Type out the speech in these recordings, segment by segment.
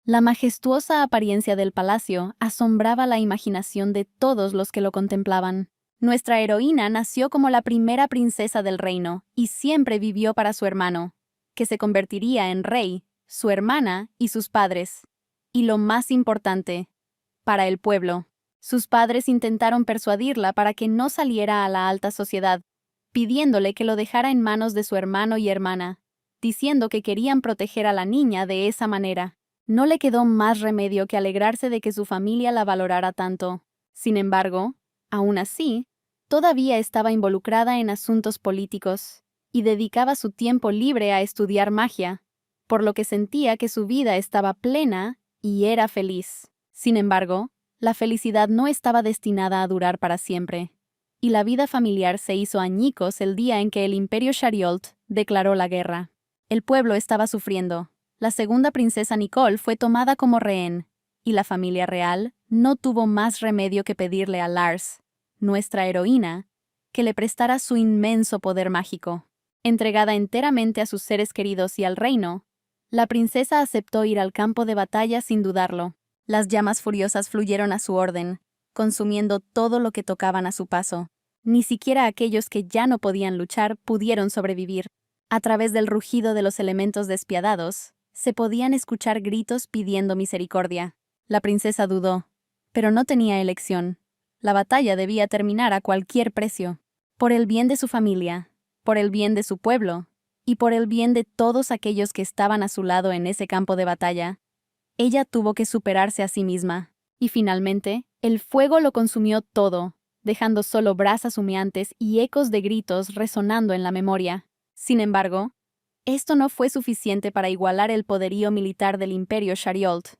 La majestuosa apariencia del palacio asombraba la imaginación de todos los que lo contemplaban. Nuestra heroína nació como la primera princesa del reino y siempre vivió para su hermano, que se convertiría en rey, su hermana y sus padres. Y lo más importante, para el pueblo. Sus padres intentaron persuadirla para que no saliera a la alta sociedad, pidiéndole que lo dejara en manos de su hermano y hermana, diciendo que querían proteger a la niña de esa manera. No le quedó más remedio que alegrarse de que su familia la valorara tanto. Sin embargo, aún así, todavía estaba involucrada en asuntos políticos y dedicaba su tiempo libre a estudiar magia, por lo que sentía que su vida estaba plena y era feliz. Sin embargo, la felicidad no estaba destinada a durar para siempre, y la vida familiar se hizo añicos el día en que el Imperio Shariolt declaró la guerra. El pueblo estaba sufriendo. La segunda princesa Nicole fue tomada como rehén, y la familia real no tuvo más remedio que pedirle a Lars, nuestra heroína, que le prestara su inmenso poder mágico. Entregada enteramente a sus seres queridos y al reino, la princesa aceptó ir al campo de batalla sin dudarlo. Las llamas furiosas fluyeron a su orden, consumiendo todo lo que tocaban a su paso. Ni siquiera aquellos que ya no podían luchar pudieron sobrevivir. A través del rugido de los elementos despiadados, se podían escuchar gritos pidiendo misericordia. La princesa dudó, pero no tenía elección. La batalla debía terminar a cualquier precio. Por el bien de su familia, por el bien de su pueblo, y por el bien de todos aquellos que estaban a su lado en ese campo de batalla, ella tuvo que superarse a sí misma. Y finalmente, el fuego lo consumió todo, dejando solo brasas humeantes y ecos de gritos resonando en la memoria. Sin embargo, esto no fue suficiente para igualar el poderío militar del Imperio Shariolt.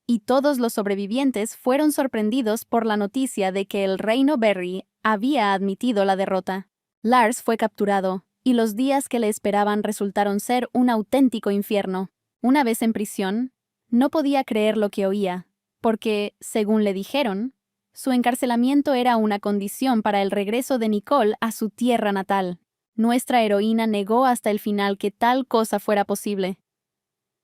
Y todos los sobrevivientes fueron sorprendidos por la noticia de que el reino Berry había admitido la derrota. Lars fue capturado, y los días que le esperaban resultaron ser un auténtico infierno. Una vez en prisión, no podía creer lo que oía, porque, según le dijeron, su encarcelamiento era una condición para el regreso de Nicole a su tierra natal. Nuestra heroína negó hasta el final que tal cosa fuera posible.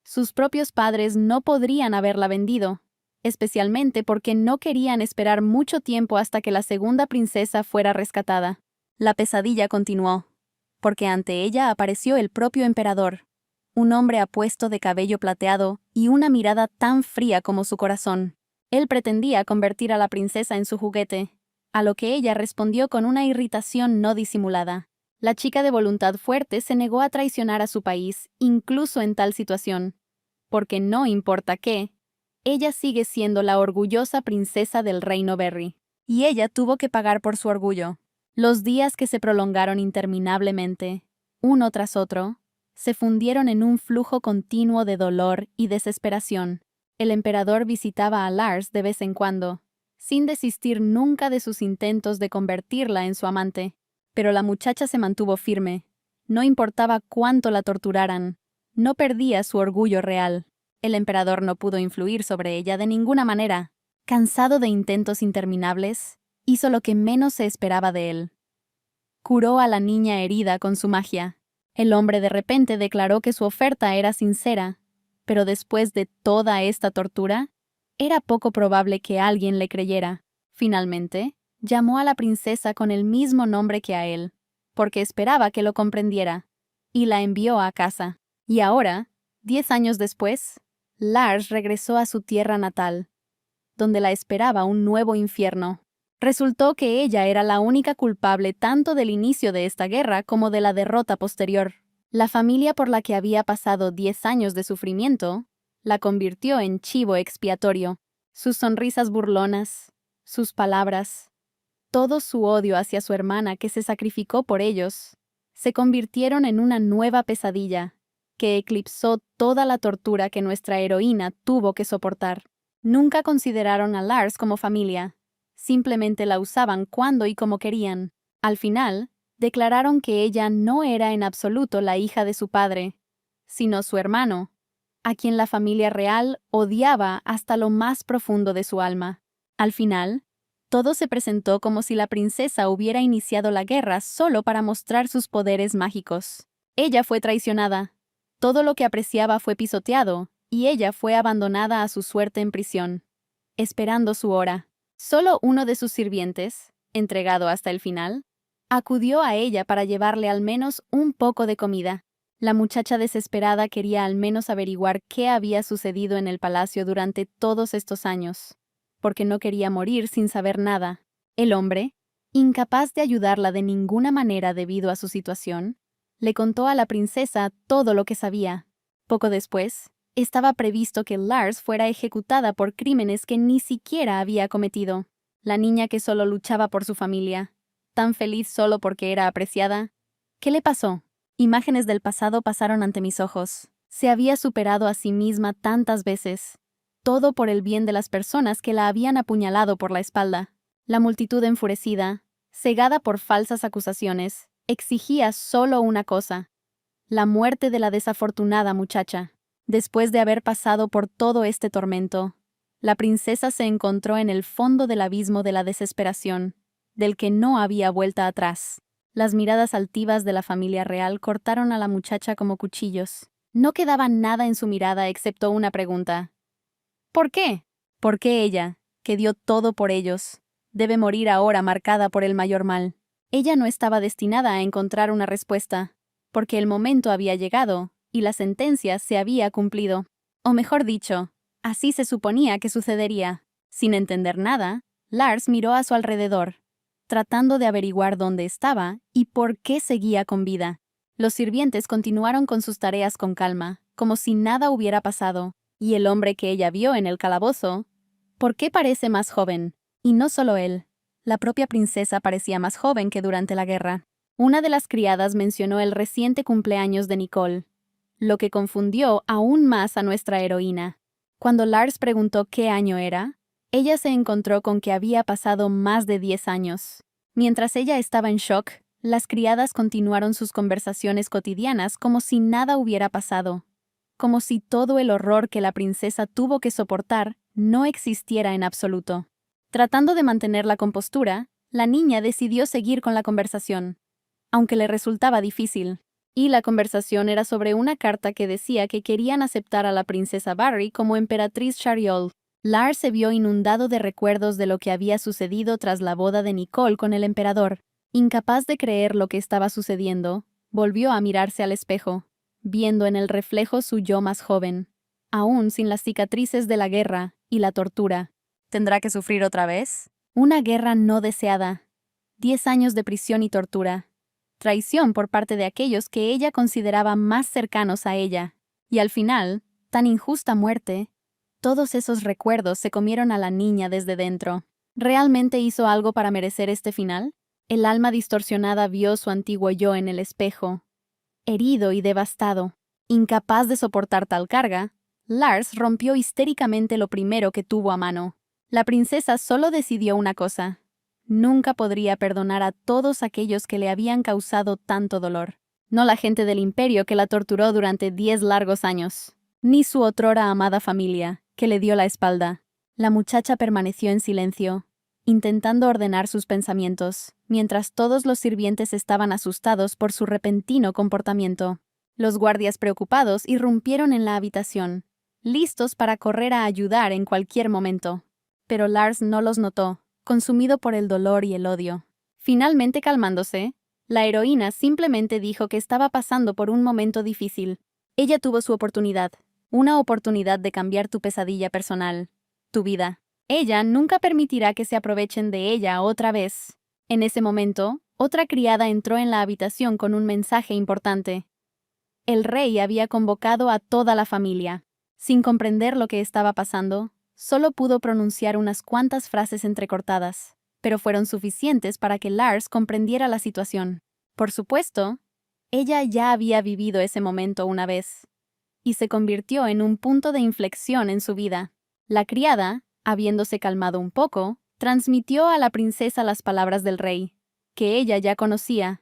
Sus propios padres no podrían haberla vendido, especialmente porque no querían esperar mucho tiempo hasta que la segunda princesa fuera rescatada. La pesadilla continuó, porque ante ella apareció el propio emperador, un hombre apuesto de cabello plateado y una mirada tan fría como su corazón. Él pretendía convertir a la princesa en su juguete, a lo que ella respondió con una irritación no disimulada. La chica de voluntad fuerte se negó a traicionar a su país, incluso en tal situación, porque no importa qué, ella sigue siendo la orgullosa princesa del reino Berry, y ella tuvo que pagar por su orgullo. Los días que se prolongaron interminablemente, uno tras otro, se fundieron en un flujo continuo de dolor y desesperación. El emperador visitaba a Lars de vez en cuando, sin desistir nunca de sus intentos de convertirla en su amante. Pero la muchacha se mantuvo firme. No importaba cuánto la torturaran, no perdía su orgullo real. El emperador no pudo influir sobre ella de ninguna manera. Cansado de intentos interminables, hizo lo que menos se esperaba de él. Curó a la niña herida con su magia. El hombre de repente declaró que su oferta era sincera, pero después de toda esta tortura, era poco probable que alguien le creyera. Finalmente, llamó a la princesa con el mismo nombre que a él, porque esperaba que lo comprendiera, y la envió a casa. Y ahora, 10 años después, Lars regresó a su tierra natal, donde la esperaba un nuevo infierno. Resultó que ella era la única culpable tanto del inicio de esta guerra como de la derrota posterior. La familia por la que había pasado 10 años de sufrimiento la convirtió en chivo expiatorio. Sus sonrisas burlonas, sus palabras, todo su odio hacia su hermana que se sacrificó por ellos, se convirtieron en una nueva pesadilla que eclipsó toda la tortura que nuestra heroína tuvo que soportar. Nunca consideraron a Lars como familia, simplemente la usaban cuando y como querían. Al final, declararon que ella no era en absoluto la hija de su padre, sino su hermano, a quien la familia real odiaba hasta lo más profundo de su alma. Al final, todo se presentó como si la princesa hubiera iniciado la guerra solo para mostrar sus poderes mágicos. Ella fue traicionada. Todo lo que apreciaba fue pisoteado, y ella fue abandonada a su suerte en prisión, esperando su hora. Solo uno de sus sirvientes, entregado hasta el final, acudió a ella para llevarle al menos un poco de comida. La muchacha desesperada quería al menos averiguar qué había sucedido en el palacio durante todos estos años, porque no quería morir sin saber nada. El hombre, incapaz de ayudarla de ninguna manera debido a su situación, le contó a la princesa todo lo que sabía. Poco después, estaba previsto que Lars fuera ejecutada por crímenes que ni siquiera había cometido. La niña que solo luchaba por su familia, tan feliz solo porque era apreciada. ¿Qué le pasó? Imágenes del pasado pasaron ante mis ojos. Se había superado a sí misma tantas veces. Todo por el bien de las personas que la habían apuñalado por la espalda. La multitud enfurecida, cegada por falsas acusaciones, exigía solo una cosa: la muerte de la desafortunada muchacha. Después de haber pasado por todo este tormento, la princesa se encontró en el fondo del abismo de la desesperación, del que no había vuelta atrás. Las miradas altivas de la familia real cortaron a la muchacha como cuchillos. No quedaba nada en su mirada excepto una pregunta. ¿Por qué? ¿Por qué ella, que dio todo por ellos, debe morir ahora marcada por el mayor mal? Ella no estaba destinada a encontrar una respuesta, porque el momento había llegado y la sentencia se había cumplido. O mejor dicho, así se suponía que sucedería. Sin entender nada, Lars miró a su alrededor, tratando de averiguar dónde estaba y por qué seguía con vida. Los sirvientes continuaron con sus tareas con calma, como si nada hubiera pasado, y el hombre que ella vio en el calabozo, ¿por qué parece más joven? Y no solo él, la propia princesa parecía más joven que durante la guerra. Una de las criadas mencionó el reciente cumpleaños de Nicole, lo que confundió aún más a nuestra heroína. Cuando Lars preguntó qué año era, ella se encontró con que había pasado más de 10 años. Mientras ella estaba en shock, las criadas continuaron sus conversaciones cotidianas como si nada hubiera pasado, como si todo el horror que la princesa tuvo que soportar no existiera en absoluto. Tratando de mantener la compostura, la niña decidió seguir con la conversación, aunque le resultaba difícil. Y la conversación era sobre una carta que decía que querían aceptar a la princesa Barry como emperatriz Shariol. Lars se vio inundado de recuerdos de lo que había sucedido tras la boda de Nicole con el emperador. Incapaz de creer lo que estaba sucediendo, volvió a mirarse al espejo, viendo en el reflejo su yo más joven, aún sin las cicatrices de la guerra y la tortura. ¿Tendrá que sufrir otra vez? Una guerra no deseada, 10 años de prisión y tortura, traición por parte de aquellos que ella consideraba más cercanos a ella, y al final, tan injusta muerte. Todos esos recuerdos se comieron a la niña desde dentro. ¿Realmente hizo algo para merecer este final? El alma distorsionada vio su antiguo yo en el espejo, herido y devastado. Incapaz de soportar tal carga, Lars rompió histéricamente lo primero que tuvo a mano. La princesa solo decidió una cosa: nunca podría perdonar a todos aquellos que le habían causado tanto dolor. No la gente del imperio que la torturó durante 10 largos años, ni su otrora amada familia, que le dio la espalda. La muchacha permaneció en silencio, intentando ordenar sus pensamientos, mientras todos los sirvientes estaban asustados por su repentino comportamiento. Los guardias preocupados irrumpieron en la habitación, listos para correr a ayudar en cualquier momento. Pero Lars no los notó, consumido por el dolor y el odio. Finalmente calmándose, la heroína simplemente dijo que estaba pasando por un momento difícil. Ella tuvo su oportunidad, una oportunidad de cambiar tu pesadilla personal, tu vida. Ella nunca permitirá que se aprovechen de ella otra vez. En ese momento, otra criada entró en la habitación con un mensaje importante. El rey había convocado a toda la familia. Sin comprender lo que estaba pasando, solo pudo pronunciar unas cuantas frases entrecortadas, pero fueron suficientes para que Lars comprendiera la situación. Por supuesto, ella ya había vivido ese momento una vez, y se convirtió en un punto de inflexión en su vida. La criada, habiéndose calmado un poco, transmitió a la princesa las palabras del rey, que ella ya conocía.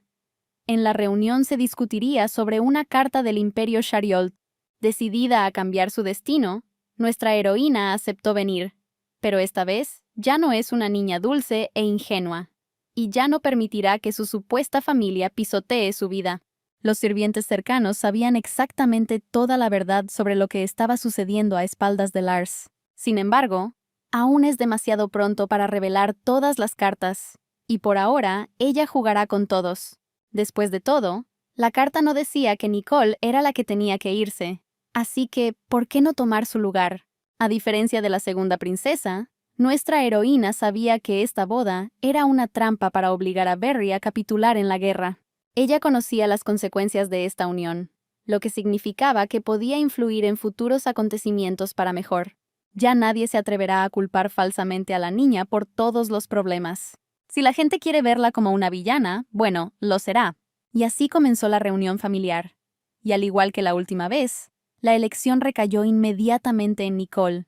En la reunión se discutiría sobre una carta del imperio Shariol. Decidida a cambiar su destino, nuestra heroína aceptó venir, pero esta vez ya no es una niña dulce e ingenua, y ya no permitirá que su supuesta familia pisotee su vida. Los sirvientes cercanos sabían exactamente toda la verdad sobre lo que estaba sucediendo a espaldas de Lars. Sin embargo, aún es demasiado pronto para revelar todas las cartas, y por ahora ella jugará con todos. Después de todo, la carta no decía que Nicole era la que tenía que irse, así que, ¿por qué no tomar su lugar? A diferencia de la segunda princesa, nuestra heroína sabía que esta boda era una trampa para obligar a Barry a capitular en la guerra. Ella conocía las consecuencias de esta unión, lo que significaba que podía influir en futuros acontecimientos para mejor. Ya nadie se atreverá a culpar falsamente a la niña por todos los problemas. Si la gente quiere verla como una villana, bueno, lo será. Y así comenzó la reunión familiar. Y al igual que la última vez, la elección recayó inmediatamente en Nicole.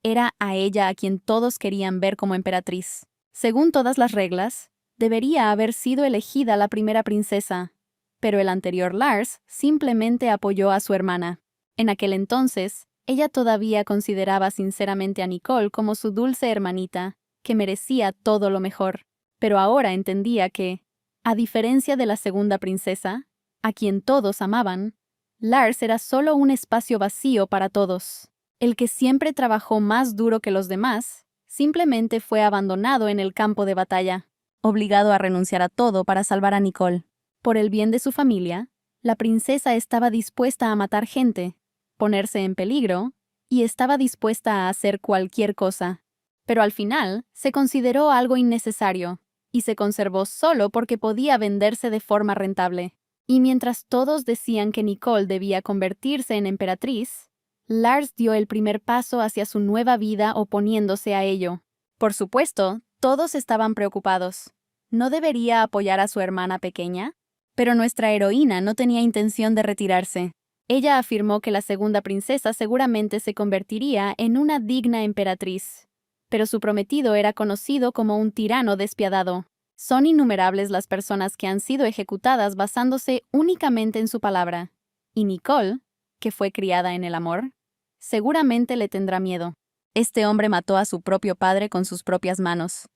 Era a ella a quien todos querían ver como emperatriz. Según todas las reglas, debería haber sido elegida la primera princesa, pero el anterior Lars simplemente apoyó a su hermana. En aquel entonces, ella todavía consideraba sinceramente a Nicole como su dulce hermanita, que merecía todo lo mejor. Pero ahora entendía que, a diferencia de la segunda princesa, a quien todos amaban, Lars era solo un espacio vacío para todos. El que siempre trabajó más duro que los demás, simplemente fue abandonado en el campo de batalla, obligado a renunciar a todo para salvar a Nicole. Por el bien de su familia, la princesa estaba dispuesta a matar gente, ponerse en peligro, y estaba dispuesta a hacer cualquier cosa. Pero al final, se consideró algo innecesario, y se conservó solo porque podía venderse de forma rentable. Y mientras todos decían que Nicole debía convertirse en emperatriz, Lars dio el primer paso hacia su nueva vida oponiéndose a ello. Por supuesto, todos estaban preocupados. ¿No debería apoyar a su hermana pequeña? Pero nuestra heroína no tenía intención de retirarse. Ella afirmó que la segunda princesa seguramente se convertiría en una digna emperatriz. Pero su prometido era conocido como un tirano despiadado. Son innumerables las personas que han sido ejecutadas basándose únicamente en su palabra. Y Nicole, que fue criada en el amor, seguramente le tendrá miedo. Este hombre mató a su propio padre con sus propias manos.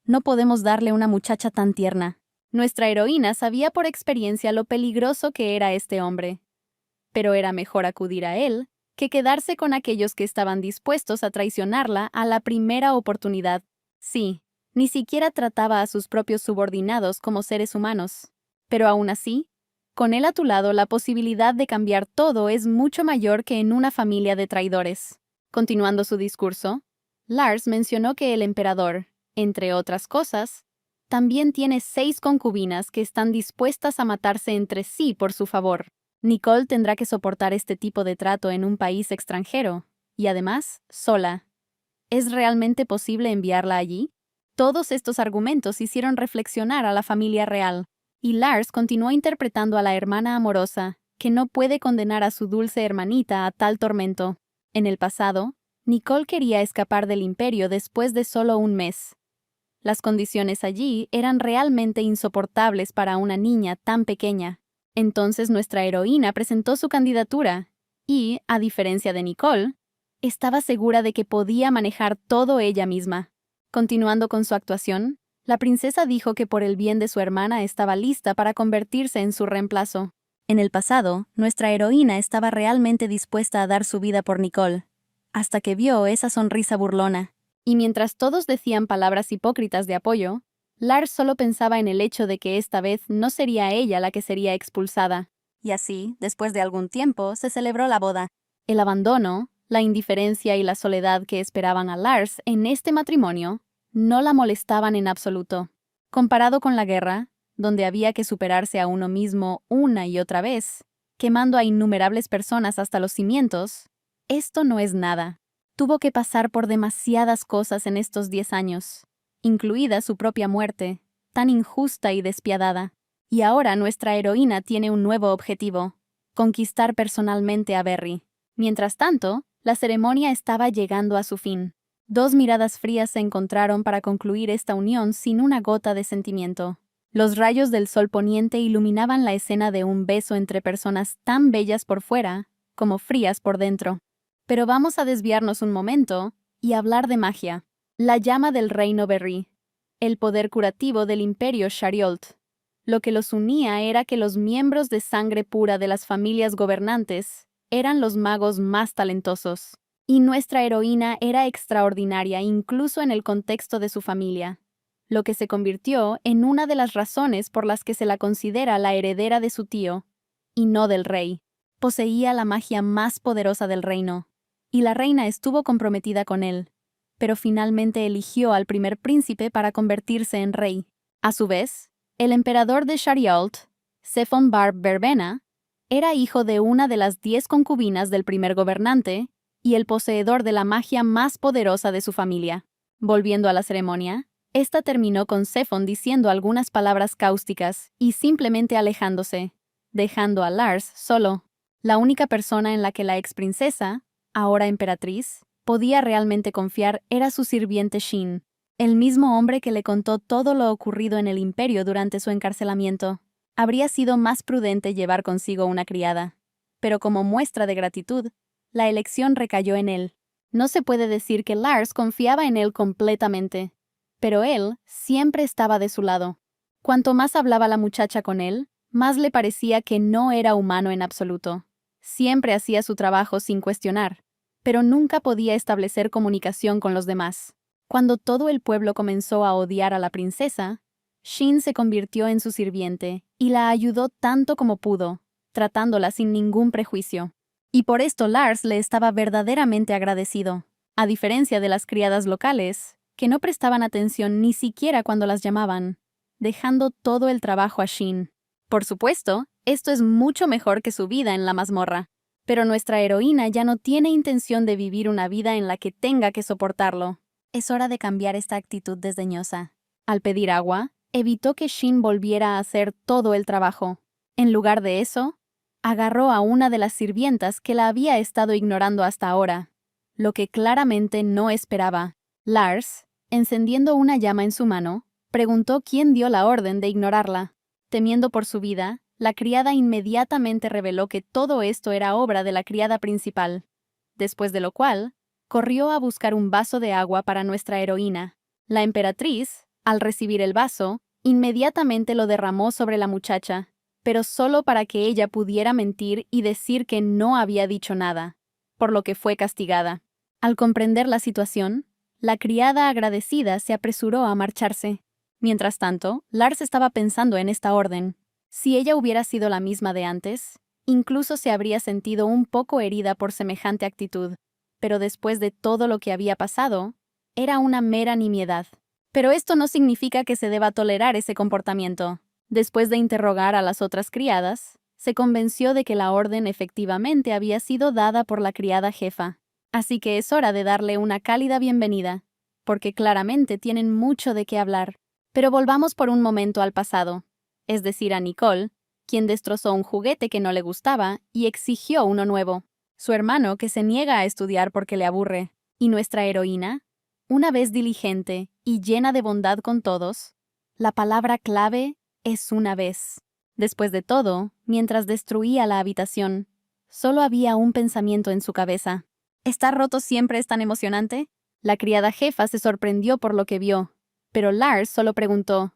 No podemos darle una muchacha tan tierna. Nuestra heroína sabía por experiencia lo peligroso que era este hombre. Pero era mejor acudir a él que quedarse con aquellos que estaban dispuestos a traicionarla a la primera oportunidad. Sí, ni siquiera trataba a sus propios subordinados como seres humanos. Pero aún así, con él a tu lado, la posibilidad de cambiar todo es mucho mayor que en una familia de traidores. Continuando su discurso, Lars mencionó que el emperador, entre otras cosas, también tiene 6 concubinas que están dispuestas a matarse entre sí por su favor. Nicole tendrá que soportar este tipo de trato en un país extranjero, y además, sola. ¿Es realmente posible enviarla allí? Todos estos argumentos hicieron reflexionar a la familia real, y Lars continuó interpretando a la hermana amorosa, que no puede condenar a su dulce hermanita a tal tormento. En el pasado, Nicole quería escapar del imperio después de solo un mes. Las condiciones allí eran realmente insoportables para una niña tan pequeña. Entonces nuestra heroína presentó su candidatura y, a diferencia de Nicole, estaba segura de que podía manejar todo ella misma. Continuando con su actuación, la princesa dijo que por el bien de su hermana estaba lista para convertirse en su reemplazo. En el pasado, nuestra heroína estaba realmente dispuesta a dar su vida por Nicole, hasta que vio esa sonrisa burlona. Y mientras todos decían palabras hipócritas de apoyo, Lars solo pensaba en el hecho de que esta vez no sería ella la que sería expulsada. Y así, después de algún tiempo, se celebró la boda. El abandono, la indiferencia y la soledad que esperaban a Lars en este matrimonio no la molestaban en absoluto. Comparado con la guerra, donde había que superarse a uno mismo una y otra vez, quemando a innumerables personas hasta los cimientos, esto no es nada. Tuvo que pasar por demasiadas cosas en estos 10 años, incluida su propia muerte, tan injusta y despiadada. Y ahora nuestra heroína tiene un nuevo objetivo: conquistar personalmente a Barry. Mientras tanto, la ceremonia estaba llegando a su fin. 2 miradas frías se encontraron para concluir esta unión sin una gota de sentimiento. Los rayos del sol poniente iluminaban la escena de un beso entre personas tan bellas por fuera como frías por dentro. Pero vamos a desviarnos un momento y hablar de magia. La llama del reino Barry, el poder curativo del imperio Shariolth. Lo que los unía era que los miembros de sangre pura de las familias gobernantes eran los magos más talentosos. Y nuestra heroína era extraordinaria incluso en el contexto de su familia, lo que se convirtió en una de las razones por las que se la considera la heredera de su tío, y no del rey. Poseía la magia más poderosa del reino, y la reina estuvo comprometida con él, pero finalmente eligió al primer príncipe para convertirse en rey. A su vez, el emperador de Sharialt, Sephon Bar Berbena, era hijo de una de las 10 concubinas del primer gobernante y el poseedor de la magia más poderosa de su familia. Volviendo a la ceremonia, esta terminó con Sephon diciendo algunas palabras cáusticas y simplemente alejándose, dejando a Lars solo. La única persona en la que la exprincesa, ahora emperatriz, podía realmente confiar era su sirviente Shin, el mismo hombre que le contó todo lo ocurrido en el imperio durante su encarcelamiento. Habría sido más prudente llevar consigo una criada, pero como muestra de gratitud, la elección recayó en él. No se puede decir que Lars confiaba en él completamente, pero él siempre estaba de su lado. Cuanto más hablaba la muchacha con él, más le parecía que no era humano en absoluto. Siempre hacía su trabajo sin cuestionar, pero nunca podía establecer comunicación con los demás. Cuando todo el pueblo comenzó a odiar a la princesa, Shin se convirtió en su sirviente y la ayudó tanto como pudo, tratándola sin ningún prejuicio. Y por esto Lars le estaba verdaderamente agradecido, a diferencia de las criadas locales, que no prestaban atención ni siquiera cuando las llamaban, dejando todo el trabajo a Shin. Por supuesto, esto es mucho mejor que su vida en la mazmorra, pero nuestra heroína ya no tiene intención de vivir una vida en la que tenga que soportarlo. Es hora de cambiar esta actitud desdeñosa. Al pedir agua, evitó que Shin volviera a hacer todo el trabajo. En lugar de eso, agarró a una de las sirvientas que la había estado ignorando hasta ahora, lo que claramente no esperaba. Lars, encendiendo una llama en su mano, preguntó quién dio la orden de ignorarla. Temiendo por su vida, la criada inmediatamente reveló que todo esto era obra de la criada principal, después de lo cual, corrió a buscar un vaso de agua para nuestra heroína. La emperatriz, al recibir el vaso, inmediatamente lo derramó sobre la muchacha, pero solo para que ella pudiera mentir y decir que no había dicho nada, por lo que fue castigada. Al comprender la situación, la criada agradecida se apresuró a marcharse. Mientras tanto, Lars estaba pensando en esta orden. Si ella hubiera sido la misma de antes, incluso se habría sentido un poco herida por semejante actitud, pero después de todo lo que había pasado, era una mera nimiedad. Pero esto no significa que se deba tolerar ese comportamiento. Después de interrogar a las otras criadas, se convenció de que la orden efectivamente había sido dada por la criada jefa. Así que es hora de darle una cálida bienvenida, porque claramente tienen mucho de qué hablar. Pero volvamos por un momento al pasado, es decir, a Nicole, quien destrozó un juguete que no le gustaba y exigió uno nuevo. Su hermano, que se niega a estudiar porque le aburre. Y nuestra heroína, una vez diligente y llena de bondad con todos, la palabra clave es una vez. Después de todo, mientras destruía la habitación, solo había un pensamiento en su cabeza. ¿Estar roto siempre es tan emocionante? La criada jefa se sorprendió por lo que vio, pero Lars solo preguntó,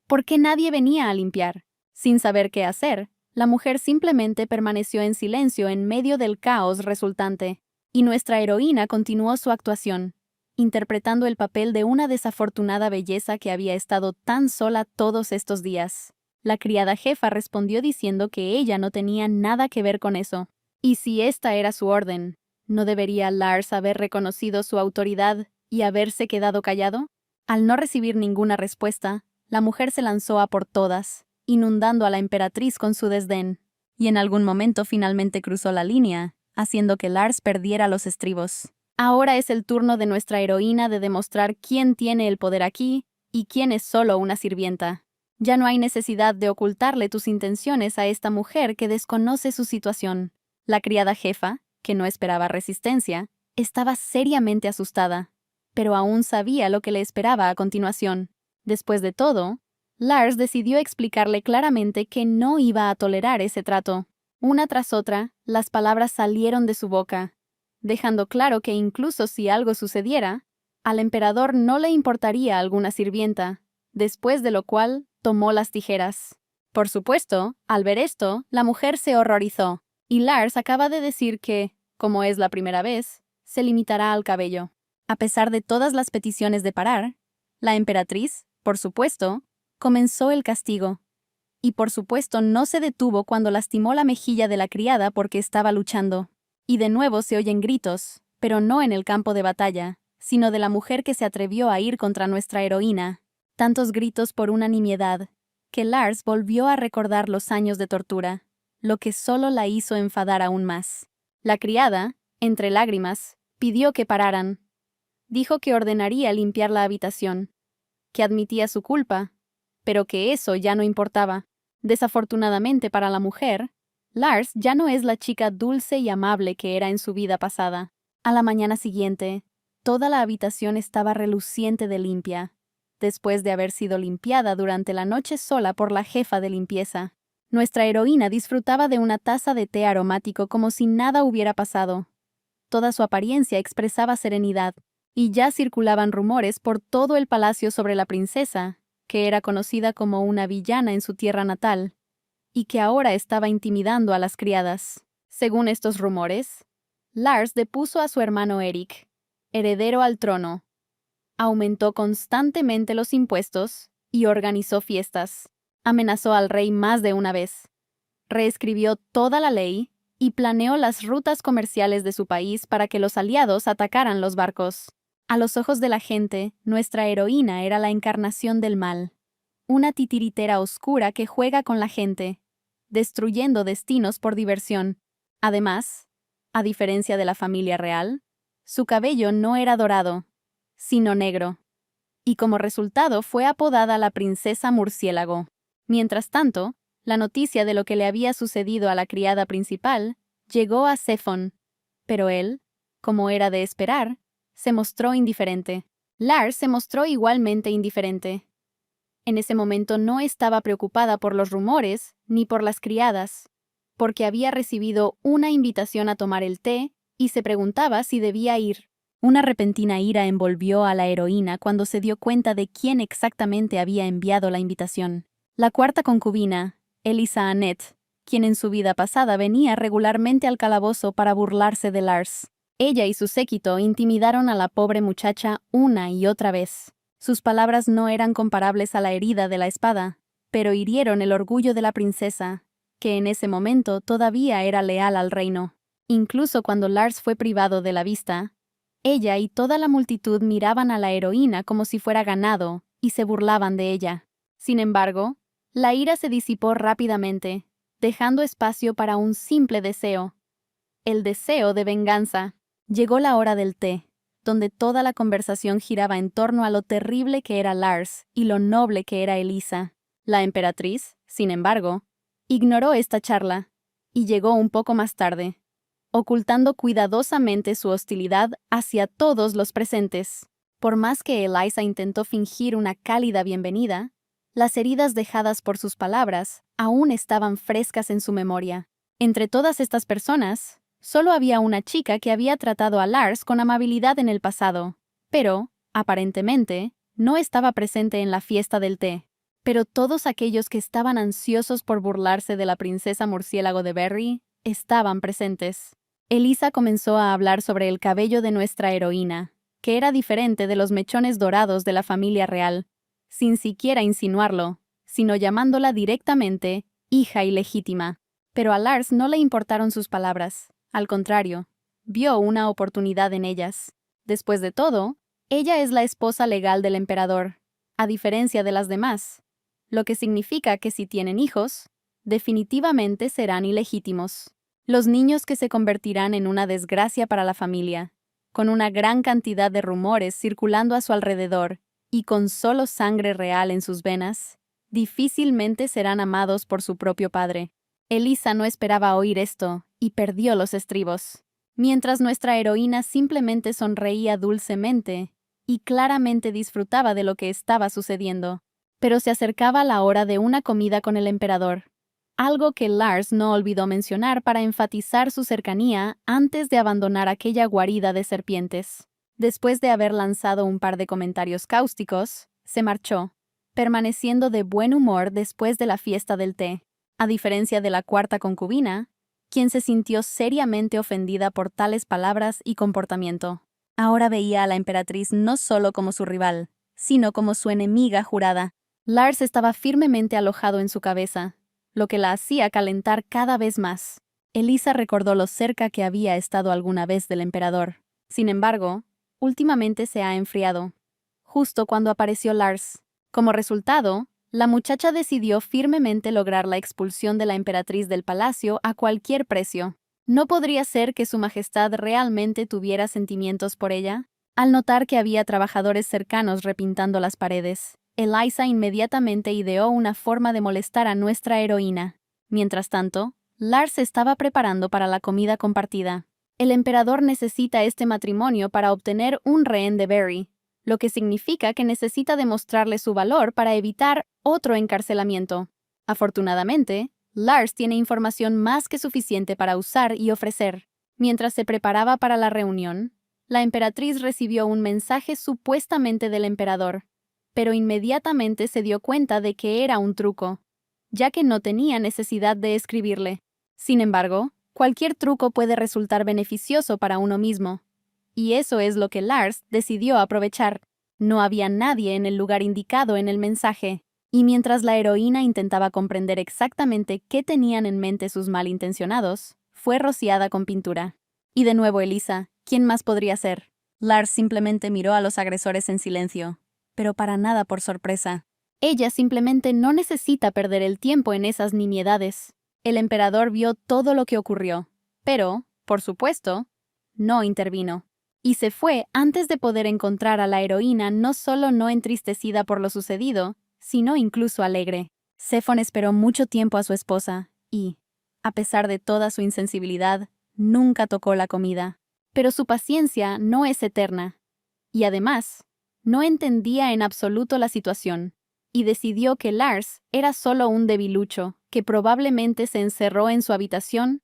¿por qué nadie venía a limpiar? Sin saber qué hacer, la mujer simplemente permaneció en silencio en medio del caos resultante, y nuestra heroína continuó su actuación, interpretando el papel de una desafortunada belleza que había estado tan sola todos estos días. La criada jefa respondió diciendo que ella no tenía nada que ver con eso, y si esta era su orden, ¿no debería Lars haber reconocido su autoridad y haberse quedado callado? Al no recibir ninguna respuesta, la mujer se lanzó a por todas, inundando a la emperatriz con su desdén, y en algún momento finalmente cruzó la línea, haciendo que Lars perdiera los estribos. Ahora es el turno de nuestra heroína de demostrar quién tiene el poder aquí y quién es solo una sirvienta. Ya no hay necesidad de ocultarle tus intenciones a esta mujer que desconoce su situación. La criada jefa, que no esperaba resistencia, estaba seriamente asustada, pero aún sabía lo que le esperaba a continuación. Después de todo, Lars decidió explicarle claramente que no iba a tolerar ese trato. Una tras otra, las palabras salieron de su boca, dejando claro que incluso si algo sucediera, al emperador no le importaría alguna sirvienta, después de lo cual tomó las tijeras. Por supuesto, al ver esto, la mujer se horrorizó, y Lars acaba de decir que, como es la primera vez, se limitará al cabello. A pesar de todas las peticiones de parar, la emperatriz, por supuesto, comenzó el castigo. Y por supuesto no se detuvo cuando lastimó la mejilla de la criada porque estaba luchando. Y de nuevo se oyen gritos, pero no en el campo de batalla, sino de la mujer que se atrevió a ir contra nuestra heroína. Tantos gritos por una nimiedad, que Lars volvió a recordar los años de tortura, lo que solo la hizo enfadar aún más. La criada, entre lágrimas, pidió que pararan. Dijo que ordenaría limpiar la habitación, que admitía su culpa, pero que eso ya no importaba. Desafortunadamente para la mujer, Lars ya no es la chica dulce y amable que era en su vida pasada. A la mañana siguiente, toda la habitación estaba reluciente de limpia, después de haber sido limpiada durante la noche sola por la jefa de limpieza. Nuestra heroína disfrutaba de una taza de té aromático como si nada hubiera pasado. Toda su apariencia expresaba serenidad, y ya circulaban rumores por todo el palacio sobre la princesa, que era conocida como una villana en su tierra natal, y que ahora estaba intimidando a las criadas. Según estos rumores, Lars depuso a su hermano Erik, heredero al trono, aumentó constantemente los impuestos y organizó fiestas. Amenazó al rey más de una vez. Reescribió toda la ley y planeó las rutas comerciales de su país para que los aliados atacaran los barcos. A los ojos de la gente, nuestra heroína era la encarnación del mal. Una titiritera oscura que juega con la gente, destruyendo destinos por diversión. Además, a diferencia de la familia real, su cabello no era dorado, sino negro. Y como resultado fue apodada la princesa murciélago. Mientras tanto, la noticia de lo que le había sucedido a la criada principal llegó a Zephon, pero él, como era de esperar, se mostró indiferente. Lars se mostró igualmente indiferente. En ese momento no estaba preocupada por los rumores ni por las criadas, porque había recibido una invitación a tomar el té y se preguntaba si debía ir. Una repentina ira envolvió a la heroína cuando se dio cuenta de quién exactamente había enviado la invitación. La cuarta concubina, Elisa Annette, quien en su vida pasada venía regularmente al calabozo para burlarse de Lars. Ella y su séquito intimidaron a la pobre muchacha una y otra vez. Sus palabras no eran comparables a la herida de la espada, pero hirieron el orgullo de la princesa, que en ese momento todavía era leal al reino. Incluso cuando Lars fue privado de la vista, ella y toda la multitud miraban a la heroína como si fuera ganado y se burlaban de ella. Sin embargo, la ira se disipó rápidamente, dejando espacio para un simple deseo. El deseo de venganza. Llegó la hora del té, donde toda la conversación giraba en torno a lo terrible que era Lars y lo noble que era Elisa. La emperatriz, sin embargo, ignoró esta charla y llegó un poco más tarde, ocultando cuidadosamente su hostilidad hacia todos los presentes. Por más que Elisa intentó fingir una cálida bienvenida, las heridas dejadas por sus palabras aún estaban frescas en su memoria. Entre todas estas personas, solo había una chica que había tratado a Lars con amabilidad en el pasado, pero, aparentemente, no estaba presente en la fiesta del té. Pero todos aquellos que estaban ansiosos por burlarse de la princesa murciélago de Berry estaban presentes. Elisa comenzó a hablar sobre el cabello de nuestra heroína, que era diferente de los mechones dorados de la familia real, sin siquiera insinuarlo, sino llamándola directamente hija ilegítima. Pero a Lars no le importaron sus palabras. Al contrario, vio una oportunidad en ellas. Después de todo, ella es la esposa legal del emperador, a diferencia de las demás, lo que significa que si tienen hijos, definitivamente serán ilegítimos. Los niños que se convertirán en una desgracia para la familia, con una gran cantidad de rumores circulando a su alrededor y con solo sangre real en sus venas, difícilmente serán amados por su propio padre. Elisa no esperaba oír esto y perdió los estribos, mientras nuestra heroína simplemente sonreía dulcemente y claramente disfrutaba de lo que estaba sucediendo. Pero se acercaba la hora de una comida con el emperador, algo que Lars no olvidó mencionar para enfatizar su cercanía antes de abandonar aquella guarida de serpientes. Después de haber lanzado un par de comentarios cáusticos, se marchó, permaneciendo de buen humor después de la fiesta del té, a diferencia de la cuarta concubina, quien se sintió seriamente ofendida por tales palabras y comportamiento. Ahora veía a la emperatriz no solo como su rival, sino como su enemiga jurada. Lars estaba firmemente alojado en su cabeza, lo que la hacía calentar cada vez más. Elisa recordó lo cerca que había estado alguna vez del emperador. Sin embargo, últimamente se ha enfriado, justo cuando apareció Lars. Como resultado, la muchacha decidió firmemente lograr la expulsión de la emperatriz del palacio a cualquier precio. ¿No podría ser que su majestad realmente tuviera sentimientos por ella? Al notar que había trabajadores cercanos repintando las paredes, Elisa inmediatamente ideó una forma de molestar a nuestra heroína. Mientras tanto, Lars se estaba preparando para la comida compartida. El emperador necesita este matrimonio para obtener un rehén de Barry, lo que significa que necesita demostrarle su valor para evitar otro encarcelamiento. Afortunadamente, Lars tiene información más que suficiente para usar y ofrecer. Mientras se preparaba para la reunión, la emperatriz recibió un mensaje supuestamente del emperador, pero inmediatamente se dio cuenta de que era un truco, ya que no tenía necesidad de escribirle. Sin embargo, cualquier truco puede resultar beneficioso para uno mismo, y eso es lo que Lars decidió aprovechar. No había nadie en el lugar indicado en el mensaje, y mientras la heroína intentaba comprender exactamente qué tenían en mente sus malintencionados, fue rociada con pintura. Y de nuevo Elisa, ¿quién más podría ser? Lars simplemente miró a los agresores en silencio, pero para nada por sorpresa. Ella simplemente no necesita perder el tiempo en esas nimiedades. El emperador vio todo lo que ocurrió, pero, por supuesto, no intervino. Y se fue antes de poder encontrar a la heroína no solo no entristecida por lo sucedido, sino incluso alegre. Séfon esperó mucho tiempo a su esposa y, a pesar de toda su insensibilidad, nunca tocó la comida. Pero su paciencia no es eterna. Y además, no entendía en absoluto la situación, y decidió que Lars era solo un debilucho que probablemente se encerró en su habitación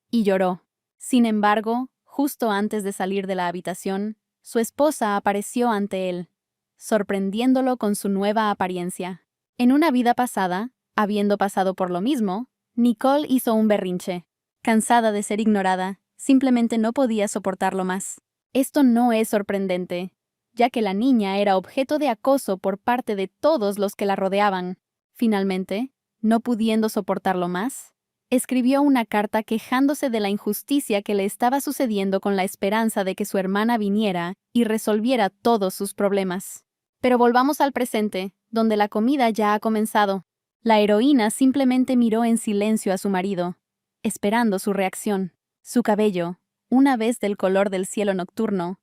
y lloró. Sin embargo, justo antes de salir de la habitación, su esposa apareció ante él, sorprendiéndolo con su nueva apariencia. En una vida pasada, habiendo pasado por lo mismo, Nicole hizo un berrinche. Cansada de ser ignorada, simplemente no podía soportarlo más. Esto no es sorprendente, ya que la niña era objeto de acoso por parte de todos los que la rodeaban. Finalmente, no pudiendo soportarlo más, escribió una carta quejándose de la injusticia que le estaba sucediendo con la esperanza de que su hermana viniera y resolviera todos sus problemas. Pero volvamos al presente, donde la comida ya ha comenzado. La heroína simplemente miró en silencio a su marido, esperando su reacción. Su cabello, una vez del color del cielo nocturno,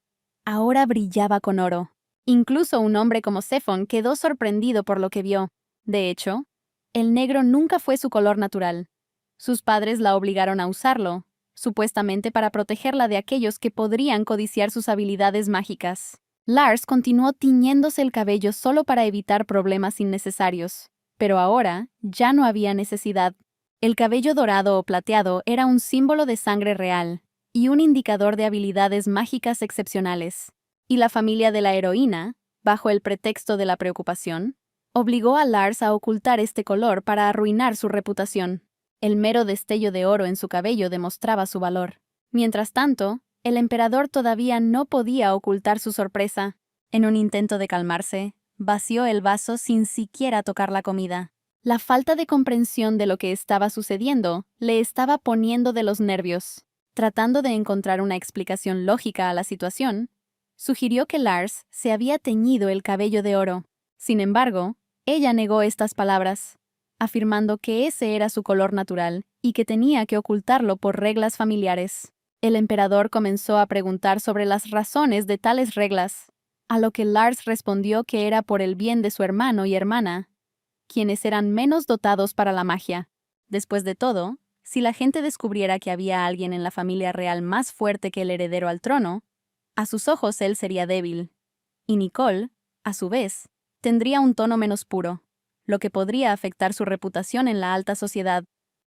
ahora brillaba con oro. Incluso un hombre como Séfon quedó sorprendido por lo que vio. De hecho, el negro nunca fue su color natural. Sus padres la obligaron a usarlo, supuestamente para protegerla de aquellos que podrían codiciar sus habilidades mágicas. Lars continuó tiñéndose el cabello solo para evitar problemas innecesarios, pero ahora ya no había necesidad. El cabello dorado o plateado era un símbolo de sangre real y un indicador de habilidades mágicas excepcionales. Y la familia de la heroína, bajo el pretexto de la preocupación, obligó a Lars a ocultar este color para arruinar su reputación. El mero destello de oro en su cabello demostraba su valor. Mientras tanto, el emperador todavía no podía ocultar su sorpresa. En un intento de calmarse, vació el vaso sin siquiera tocar la comida. La falta de comprensión de lo que estaba sucediendo le estaba poniendo de los nervios. Tratando de encontrar una explicación lógica a la situación, sugirió que Lars se había teñido el cabello de oro. Sin embargo, ella negó estas palabras, afirmando que ese era su color natural y que tenía que ocultarlo por reglas familiares. El emperador comenzó a preguntar sobre las razones de tales reglas, a lo que Lars respondió que era por el bien de su hermano y hermana, quienes eran menos dotados para la magia. Después de todo, si la gente descubriera que había alguien en la familia real más fuerte que el heredero al trono, a sus ojos él sería débil, y Nicole, a su vez, tendría un tono menos puro, lo que podría afectar su reputación en la alta sociedad.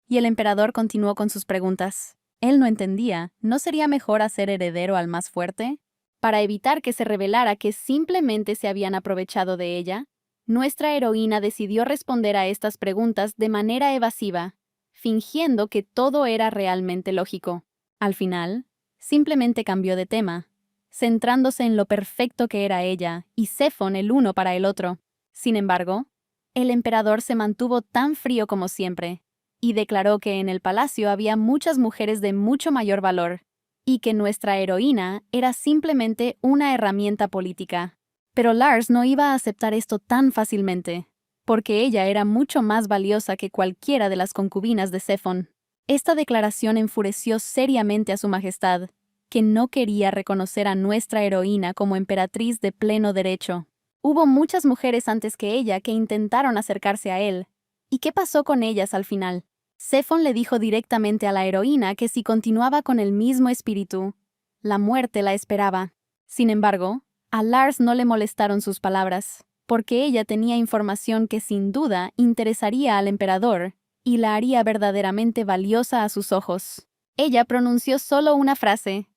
Y el emperador continuó con sus preguntas. Él no entendía, ¿no sería mejor hacer heredero al más fuerte? Para evitar que se revelara que simplemente se habían aprovechado de ella. Nuestra heroína decidió responder a estas preguntas de manera evasiva, fingiendo que todo era realmente lógico. Al final, simplemente cambió de tema, centrándose en lo perfecto que era ella y Séfon el uno para el otro. Sin embargo, el emperador se mantuvo tan frío como siempre, y declaró que en el palacio había muchas mujeres de mucho mayor valor, y que nuestra heroína era simplemente una herramienta política. Pero Lars no iba a aceptar esto tan fácilmente, porque ella era mucho más valiosa que cualquiera de las concubinas de Séfon. Esta declaración enfureció seriamente a su majestad, que no quería reconocer a nuestra heroína como emperatriz de pleno derecho. Hubo muchas mujeres antes que ella que intentaron acercarse a él. ¿Y qué pasó con ellas al final? Séfon le dijo directamente a la heroína que si continuaba con el mismo espíritu, la muerte la esperaba. Sin embargo, a Lars no le molestaron sus palabras, porque ella tenía información que sin duda interesaría al emperador y la haría verdaderamente valiosa a sus ojos. Ella pronunció solo una frase: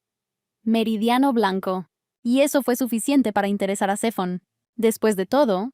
Meridiano Blanco, y eso fue suficiente para interesar a Séfon. Después de todo,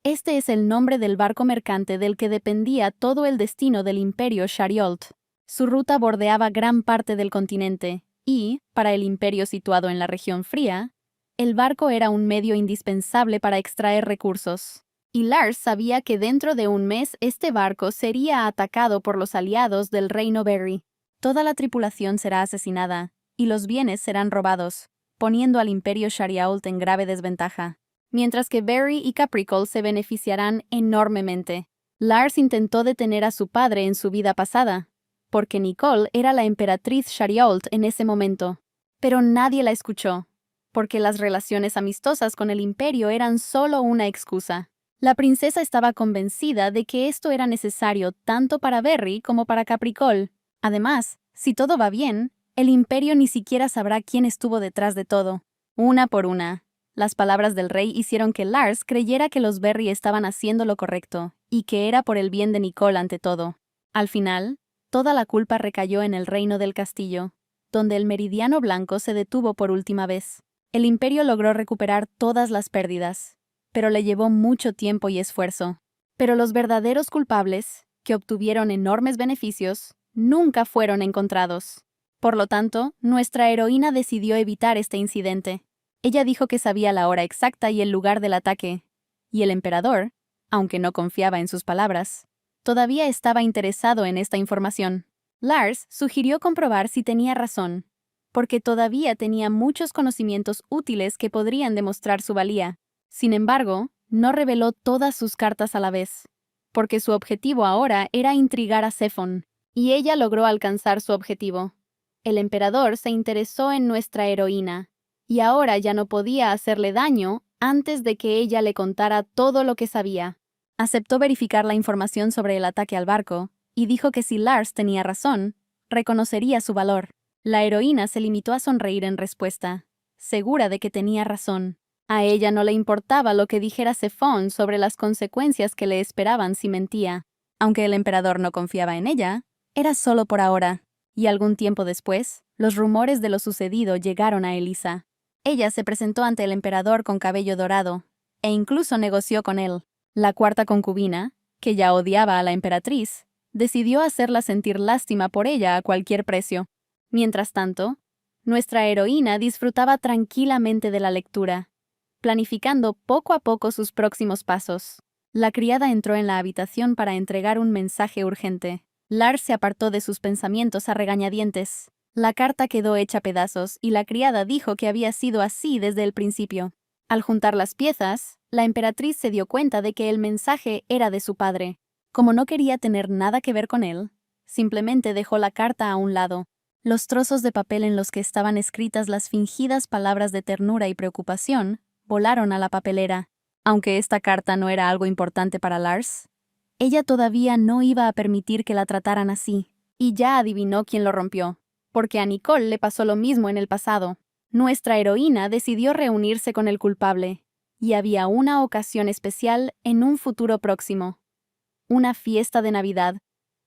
este es el nombre del barco mercante del que dependía todo el destino del imperio Shariolt. Su ruta bordeaba gran parte del continente, y, para el imperio situado en la región fría, el barco era un medio indispensable para extraer recursos. Y Lars sabía que dentro de un mes este barco sería atacado por los aliados del reino Berry. Toda la tripulación será asesinada, y los bienes serán robados, poniendo al imperio Shariault en grave desventaja, mientras que Barry y Capricorn se beneficiarán enormemente. Lars intentó detener a su padre en su vida pasada, porque Nicole era la emperatriz Shariault en ese momento, pero nadie la escuchó, porque las relaciones amistosas con el imperio eran solo una excusa. La princesa estaba convencida de que esto era necesario tanto para Barry como para Capricorn. Además, si todo va bien, el imperio ni siquiera sabrá quién estuvo detrás de todo. Una por una, las palabras del rey hicieron que Lars creyera que los Berry estaban haciendo lo correcto, y que era por el bien de Nicole ante todo. Al final, toda la culpa recayó en el reino del castillo, donde el Meridiano Blanco se detuvo por última vez. El imperio logró recuperar todas las pérdidas, pero le llevó mucho tiempo y esfuerzo. Pero los verdaderos culpables, que obtuvieron enormes beneficios, nunca fueron encontrados. Por lo tanto, nuestra heroína decidió evitar este incidente. Ella dijo que sabía la hora exacta y el lugar del ataque, y el emperador, aunque no confiaba en sus palabras, todavía estaba interesado en esta información. Lars sugirió comprobar si tenía razón, porque todavía tenía muchos conocimientos útiles que podrían demostrar su valía. Sin embargo, no reveló todas sus cartas a la vez, porque su objetivo ahora era intrigar a Séfon, y ella logró alcanzar su objetivo. El emperador se interesó en nuestra heroína, y ahora ya no podía hacerle daño antes de que ella le contara todo lo que sabía. Aceptó verificar la información sobre el ataque al barco, y dijo que si Lars tenía razón, reconocería su valor. La heroína se limitó a sonreír en respuesta, segura de que tenía razón. A ella no le importaba lo que dijera Séfon sobre las consecuencias que le esperaban si mentía. Aunque el emperador no confiaba en ella, era solo por ahora. Y algún tiempo después, los rumores de lo sucedido llegaron a Elisa. Ella se presentó ante el emperador con cabello dorado, e incluso negoció con él. La cuarta concubina, que ya odiaba a la emperatriz, decidió hacerla sentir lástima por ella a cualquier precio. Mientras tanto, nuestra heroína disfrutaba tranquilamente de la lectura, planificando poco a poco sus próximos pasos. La criada entró en la habitación para entregar un mensaje urgente. Lars se apartó de sus pensamientos a regañadientes. La carta quedó hecha pedazos y la criada dijo que había sido así desde el principio. Al juntar las piezas, la emperatriz se dio cuenta de que el mensaje era de su padre. Como no quería tener nada que ver con él, simplemente dejó la carta a un lado. Los trozos de papel en los que estaban escritas las fingidas palabras de ternura y preocupación volaron a la papelera. Aunque esta carta no era algo importante para Lars, ella todavía no iba a permitir que la trataran así, y ya adivinó quién lo rompió, porque a Nicole le pasó lo mismo en el pasado. Nuestra heroína decidió reunirse con el culpable, y había una ocasión especial en un futuro próximo, una fiesta de Navidad,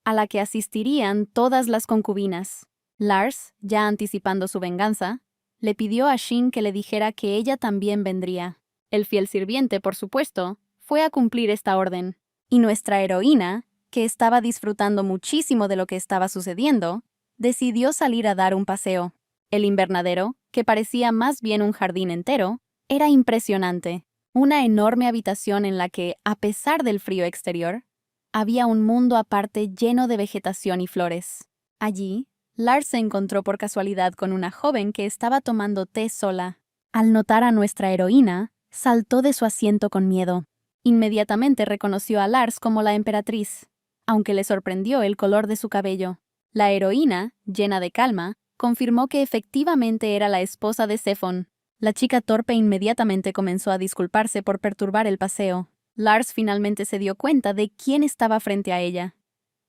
a la que asistirían todas las concubinas. Lars, ya anticipando su venganza, le pidió a Shin que le dijera que ella también vendría. El fiel sirviente, por supuesto, fue a cumplir esta orden. Y nuestra heroína, que estaba disfrutando muchísimo de lo que estaba sucediendo, decidió salir a dar un paseo. El invernadero, que parecía más bien un jardín entero, era impresionante. Una enorme habitación en la que, a pesar del frío exterior, había un mundo aparte lleno de vegetación y flores. Allí, Lars se encontró por casualidad con una joven que estaba tomando té sola. Al notar a nuestra heroína, saltó de su asiento con miedo. Inmediatamente reconoció a Lars como la emperatriz, aunque le sorprendió el color de su cabello. La heroína, llena de calma, confirmó que efectivamente era la esposa de Sefon. La chica torpe inmediatamente comenzó a disculparse por perturbar el paseo. Lars finalmente se dio cuenta de quién estaba frente a ella.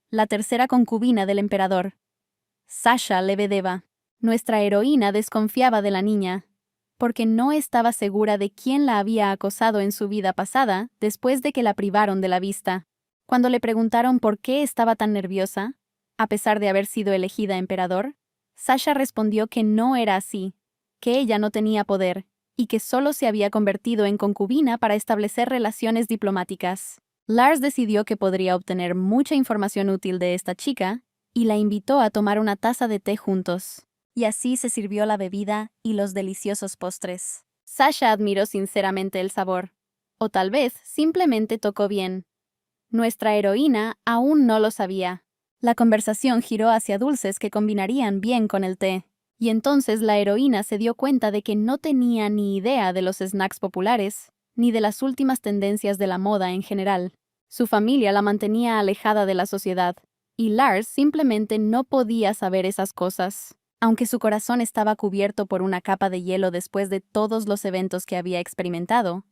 La tercera concubina del emperador, Sasha Lebedeva. Nuestra heroína desconfiaba de la niña, porque no estaba segura de quién la había acosado en su vida pasada después de que la privaron de la vista. Cuando le preguntaron por qué estaba tan nerviosa, a pesar de haber sido elegida emperador, Sasha respondió que no era así, que ella no tenía poder, y que solo se había convertido en concubina para establecer relaciones diplomáticas. Lars decidió que podría obtener mucha información útil de esta chica, y la invitó a tomar una taza de té juntos. Y así se sirvió la bebida y los deliciosos postres. Sasha admiró sinceramente el sabor, o tal vez simplemente tocó bien. Nuestra heroína aún no lo sabía. La conversación giró hacia dulces que combinarían bien con el té, y entonces la heroína se dio cuenta de que no tenía ni idea de los snacks populares, ni de las últimas tendencias de la moda en general. Su familia la mantenía alejada de la sociedad, y Lars simplemente no podía saber esas cosas. Aunque su corazón estaba cubierto por una capa de hielo después de todos los eventos que había experimentado,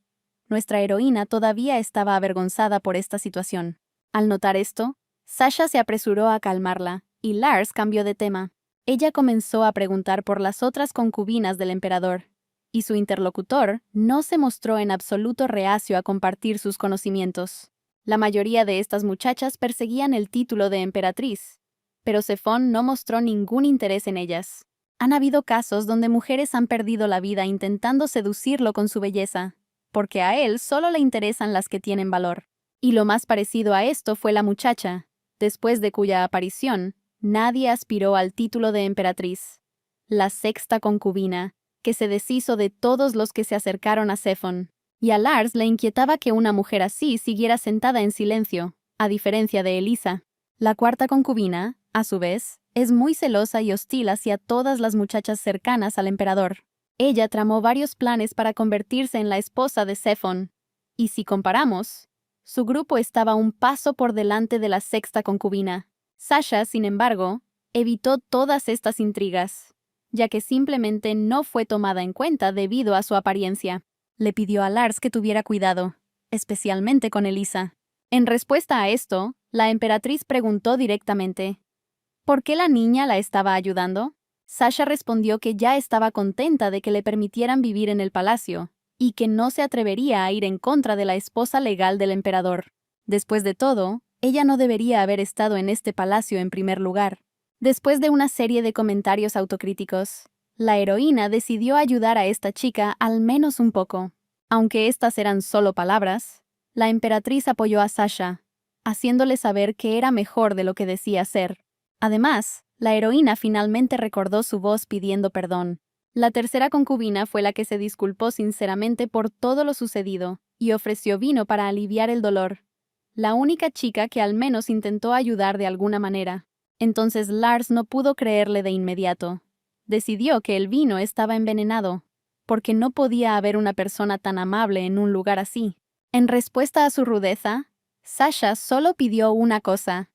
nuestra heroína todavía estaba avergonzada por esta situación. Al notar esto, Sasha se apresuró a calmarla, y Lars cambió de tema. Ella comenzó a preguntar por las otras concubinas del emperador, y su interlocutor no se mostró en absoluto reacio a compartir sus conocimientos. La mayoría de estas muchachas perseguían el título de emperatriz, pero Sefon no mostró ningún interés en ellas. Han habido casos donde mujeres han perdido la vida intentando seducirlo con su belleza, porque a él solo le interesan las que tienen valor. Y lo más parecido a esto fue la muchacha, después de cuya aparición, nadie aspiró al título de emperatriz. La sexta concubina, que se deshizo de todos los que se acercaron a Sefon. Y a Lars le inquietaba que una mujer así siguiera sentada en silencio, a diferencia de Elisa. La cuarta concubina, a su vez, es muy celosa y hostil hacia todas las muchachas cercanas al emperador. Ella tramó varios planes para convertirse en la esposa de Sefon. Y si comparamos, su grupo estaba un paso por delante de la sexta concubina. Sasha, sin embargo, evitó todas estas intrigas, ya que simplemente no fue tomada en cuenta debido a su apariencia. Le pidió a Lars que tuviera cuidado, especialmente con Elisa. En respuesta a esto, la emperatriz preguntó directamente, ¿por qué la niña la estaba ayudando? Sasha respondió que ya estaba contenta de que le permitieran vivir en el palacio, y que no se atrevería a ir en contra de la esposa legal del emperador. Después de todo, ella no debería haber estado en este palacio en primer lugar. Después de una serie de comentarios autocríticos, la heroína decidió ayudar a esta chica al menos un poco. Aunque estas eran solo palabras, la emperatriz apoyó a Sasha, haciéndole saber que era mejor de lo que decía ser. Además, la heroína finalmente recordó su voz pidiendo perdón. La tercera concubina fue la que se disculpó sinceramente por todo lo sucedido y ofreció vino para aliviar el dolor. La única chica que al menos intentó ayudar de alguna manera. Entonces Lars no pudo creerle de inmediato. Decidió que el vino estaba envenenado, porque no podía haber una persona tan amable en un lugar así. En respuesta a su rudeza, Sasha solo pidió una cosa: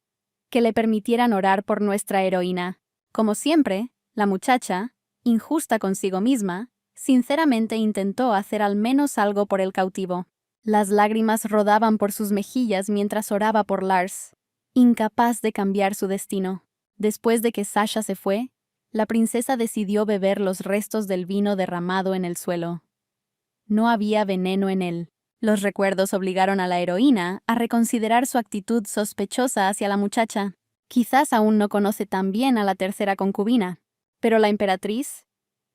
que le permitieran orar por nuestra heroína. Como siempre, la muchacha, injusta consigo misma, sinceramente intentó hacer al menos algo por el cautivo. Las lágrimas rodaban por sus mejillas mientras oraba por Lars, incapaz de cambiar su destino. Después de que Sasha se fue, la princesa decidió beber los restos del vino derramado en el suelo. No había veneno en él. Los recuerdos obligaron a la heroína a reconsiderar su actitud sospechosa hacia la muchacha. Quizás aún no conoce tan bien a la tercera concubina, pero la emperatriz,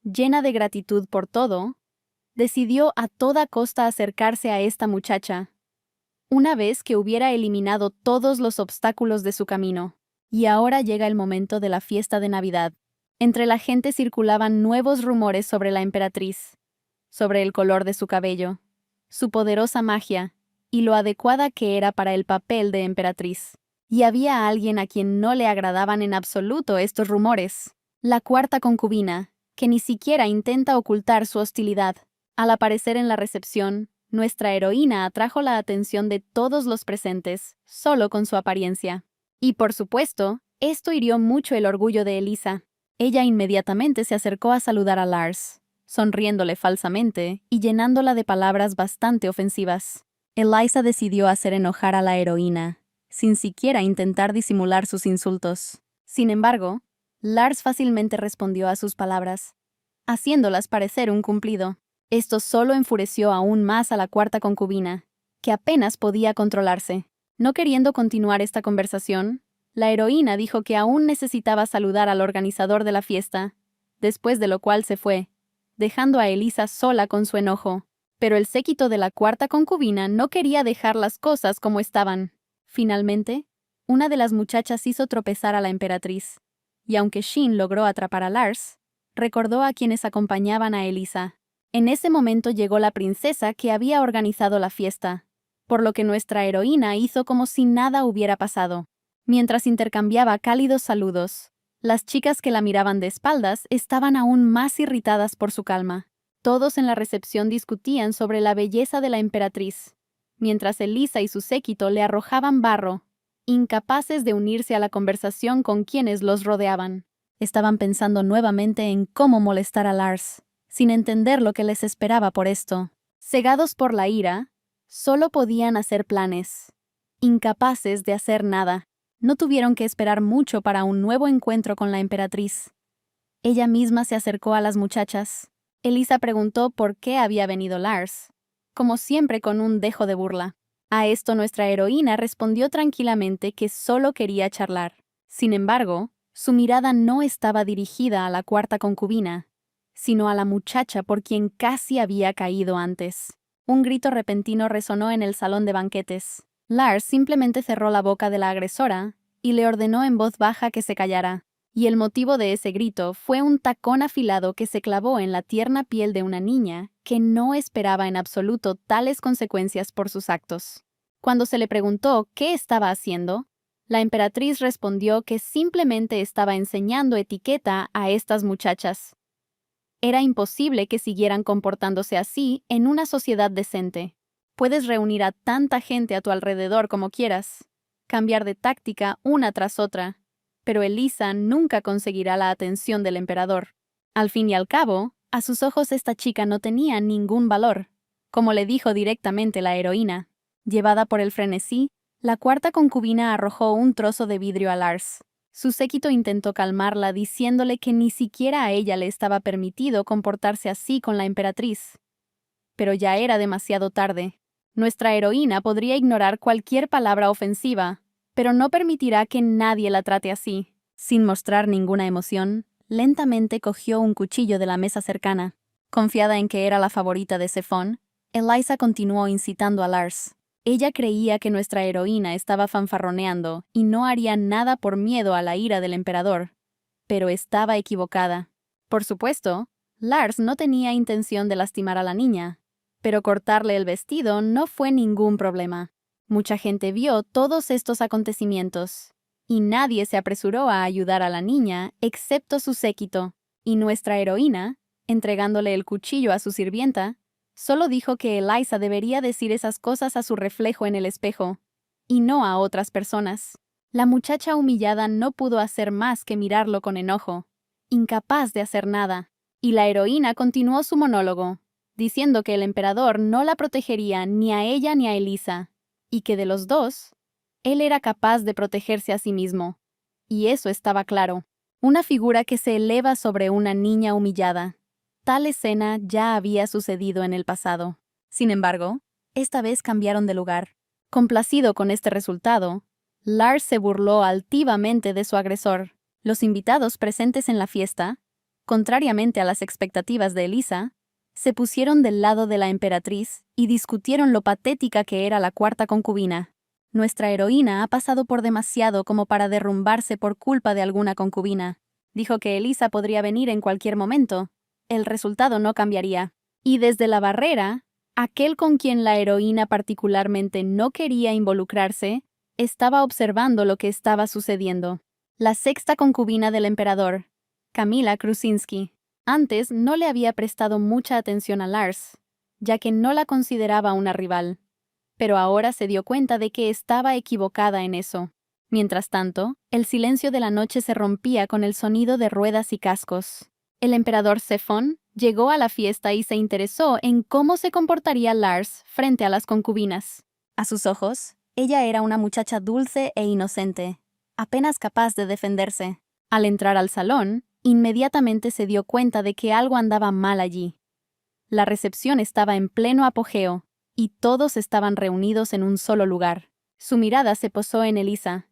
llena de gratitud por todo, decidió a toda costa acercarse a esta muchacha, una vez que hubiera eliminado todos los obstáculos de su camino. Y ahora llega el momento de la fiesta de Navidad. Entre la gente circulaban nuevos rumores sobre la emperatriz, sobre el color de su cabello, su poderosa magia y lo adecuada que era para el papel de emperatriz. Y había alguien a quien no le agradaban en absoluto estos rumores: la cuarta concubina, que ni siquiera intenta ocultar su hostilidad. Al aparecer en la recepción, nuestra heroína atrajo la atención de todos los presentes, solo con su apariencia. Y por supuesto, esto hirió mucho el orgullo de Elisa. Ella inmediatamente se acercó a saludar a Lars, sonriéndole falsamente y llenándola de palabras bastante ofensivas. Elisa decidió hacer enojar a la heroína, sin siquiera intentar disimular sus insultos. Sin embargo, Lars fácilmente respondió a sus palabras, haciéndolas parecer un cumplido. Esto solo enfureció aún más a la cuarta concubina, que apenas podía controlarse. No queriendo continuar esta conversación, la heroína dijo que aún necesitaba saludar al organizador de la fiesta, después de lo cual se fue, dejando a Elisa sola con su enojo. Pero el séquito de la cuarta concubina no quería dejar las cosas como estaban. Finalmente, una de las muchachas hizo tropezar a la emperatriz, y aunque Shin logró atrapar a Lars, recordó a quienes acompañaban a Elisa. En ese momento llegó la princesa que había organizado la fiesta, por lo que nuestra heroína hizo como si nada hubiera pasado. Mientras intercambiaba cálidos saludos, las chicas que la miraban de espaldas estaban aún más irritadas por su calma. Todos en la recepción discutían sobre la belleza de la emperatriz, mientras Elisa y su séquito le arrojaban barro, incapaces de unirse a la conversación con quienes los rodeaban. Estaban pensando nuevamente en cómo molestar a Lars, sin entender lo que les esperaba por esto. Cegados por la ira, solo podían hacer planes, incapaces de hacer nada. No tuvieron que esperar mucho para un nuevo encuentro con la emperatriz. Ella misma se acercó a las muchachas. Elisa preguntó por qué había venido Lars, como siempre con un dejo de burla. A esto nuestra heroína respondió tranquilamente que solo quería charlar. Sin embargo, su mirada no estaba dirigida a la cuarta concubina, sino a la muchacha por quien casi había caído antes. Un grito repentino resonó en el salón de banquetes. Lars simplemente cerró la boca de la agresora y le ordenó en voz baja que se callara. Y el motivo de ese grito fue un tacón afilado que se clavó en la tierna piel de una niña que no esperaba en absoluto tales consecuencias por sus actos. Cuando se le preguntó qué estaba haciendo, la emperatriz respondió que simplemente estaba enseñando etiqueta a estas muchachas. Era imposible que siguieran comportándose así en una sociedad decente. Puedes reunir a tanta gente a tu alrededor como quieras, cambiar de táctica una tras otra, pero Elisa nunca conseguirá la atención del emperador. Al fin y al cabo, a sus ojos esta chica no tenía ningún valor, como le dijo directamente la heroína. Llevada por el frenesí, la cuarta concubina arrojó un trozo de vidrio a Lars. Su séquito intentó calmarla diciéndole que ni siquiera a ella le estaba permitido comportarse así con la emperatriz. Pero ya era demasiado tarde. Nuestra heroína podría ignorar cualquier palabra ofensiva, pero no permitirá que nadie la trate así. Sin mostrar ninguna emoción, lentamente cogió un cuchillo de la mesa cercana. Confiada en que era la favorita de Zephon, Elisa continuó incitando a Lars. Ella creía que nuestra heroína estaba fanfarroneando y no haría nada por miedo a la ira del emperador. Pero estaba equivocada. Por supuesto, Lars no tenía intención de lastimar a la niña, pero cortarle el vestido no fue ningún problema. Mucha gente vio todos estos acontecimientos, y nadie se apresuró a ayudar a la niña excepto su séquito, y nuestra heroína, entregándole el cuchillo a su sirvienta, solo dijo que Elisa debería decir esas cosas a su reflejo en el espejo, y no a otras personas. La muchacha humillada no pudo hacer más que mirarlo con enojo, incapaz de hacer nada, y la heroína continuó su monólogo, diciendo que el emperador no la protegería ni a ella ni a Elisa, y que de los dos, él era capaz de protegerse a sí mismo. Y eso estaba claro. Una figura que se eleva sobre una niña humillada. Tal escena ya había sucedido en el pasado. Sin embargo, esta vez cambiaron de lugar. Complacido con este resultado, Lars se burló altivamente de su agresor. Los invitados presentes en la fiesta, contrariamente a las expectativas de Elisa, Se pusieron del lado de la emperatriz y discutieron lo patética que era la cuarta concubina. Nuestra heroína ha pasado por demasiado como para derrumbarse por culpa de alguna concubina. Dijo que Elisa podría venir en cualquier momento. El resultado no cambiaría. Y desde la barrera, aquel con quien la heroína particularmente no quería involucrarse, estaba observando lo que estaba sucediendo. La sexta concubina del emperador, Camila Kruczynski. Antes no le había prestado mucha atención a Lars, ya que no la consideraba una rival. Pero ahora se dio cuenta de que estaba equivocada en eso. Mientras tanto, el silencio de la noche se rompía con el sonido de ruedas y cascos. El emperador Sefon llegó a la fiesta y se interesó en cómo se comportaría Lars frente a las concubinas. A sus ojos, ella era una muchacha dulce e inocente, apenas capaz de defenderse. Al entrar al salón, inmediatamente se dio cuenta de que algo andaba mal allí. La recepción estaba en pleno apogeo, y todos estaban reunidos en un solo lugar. Su mirada se posó en Elisa,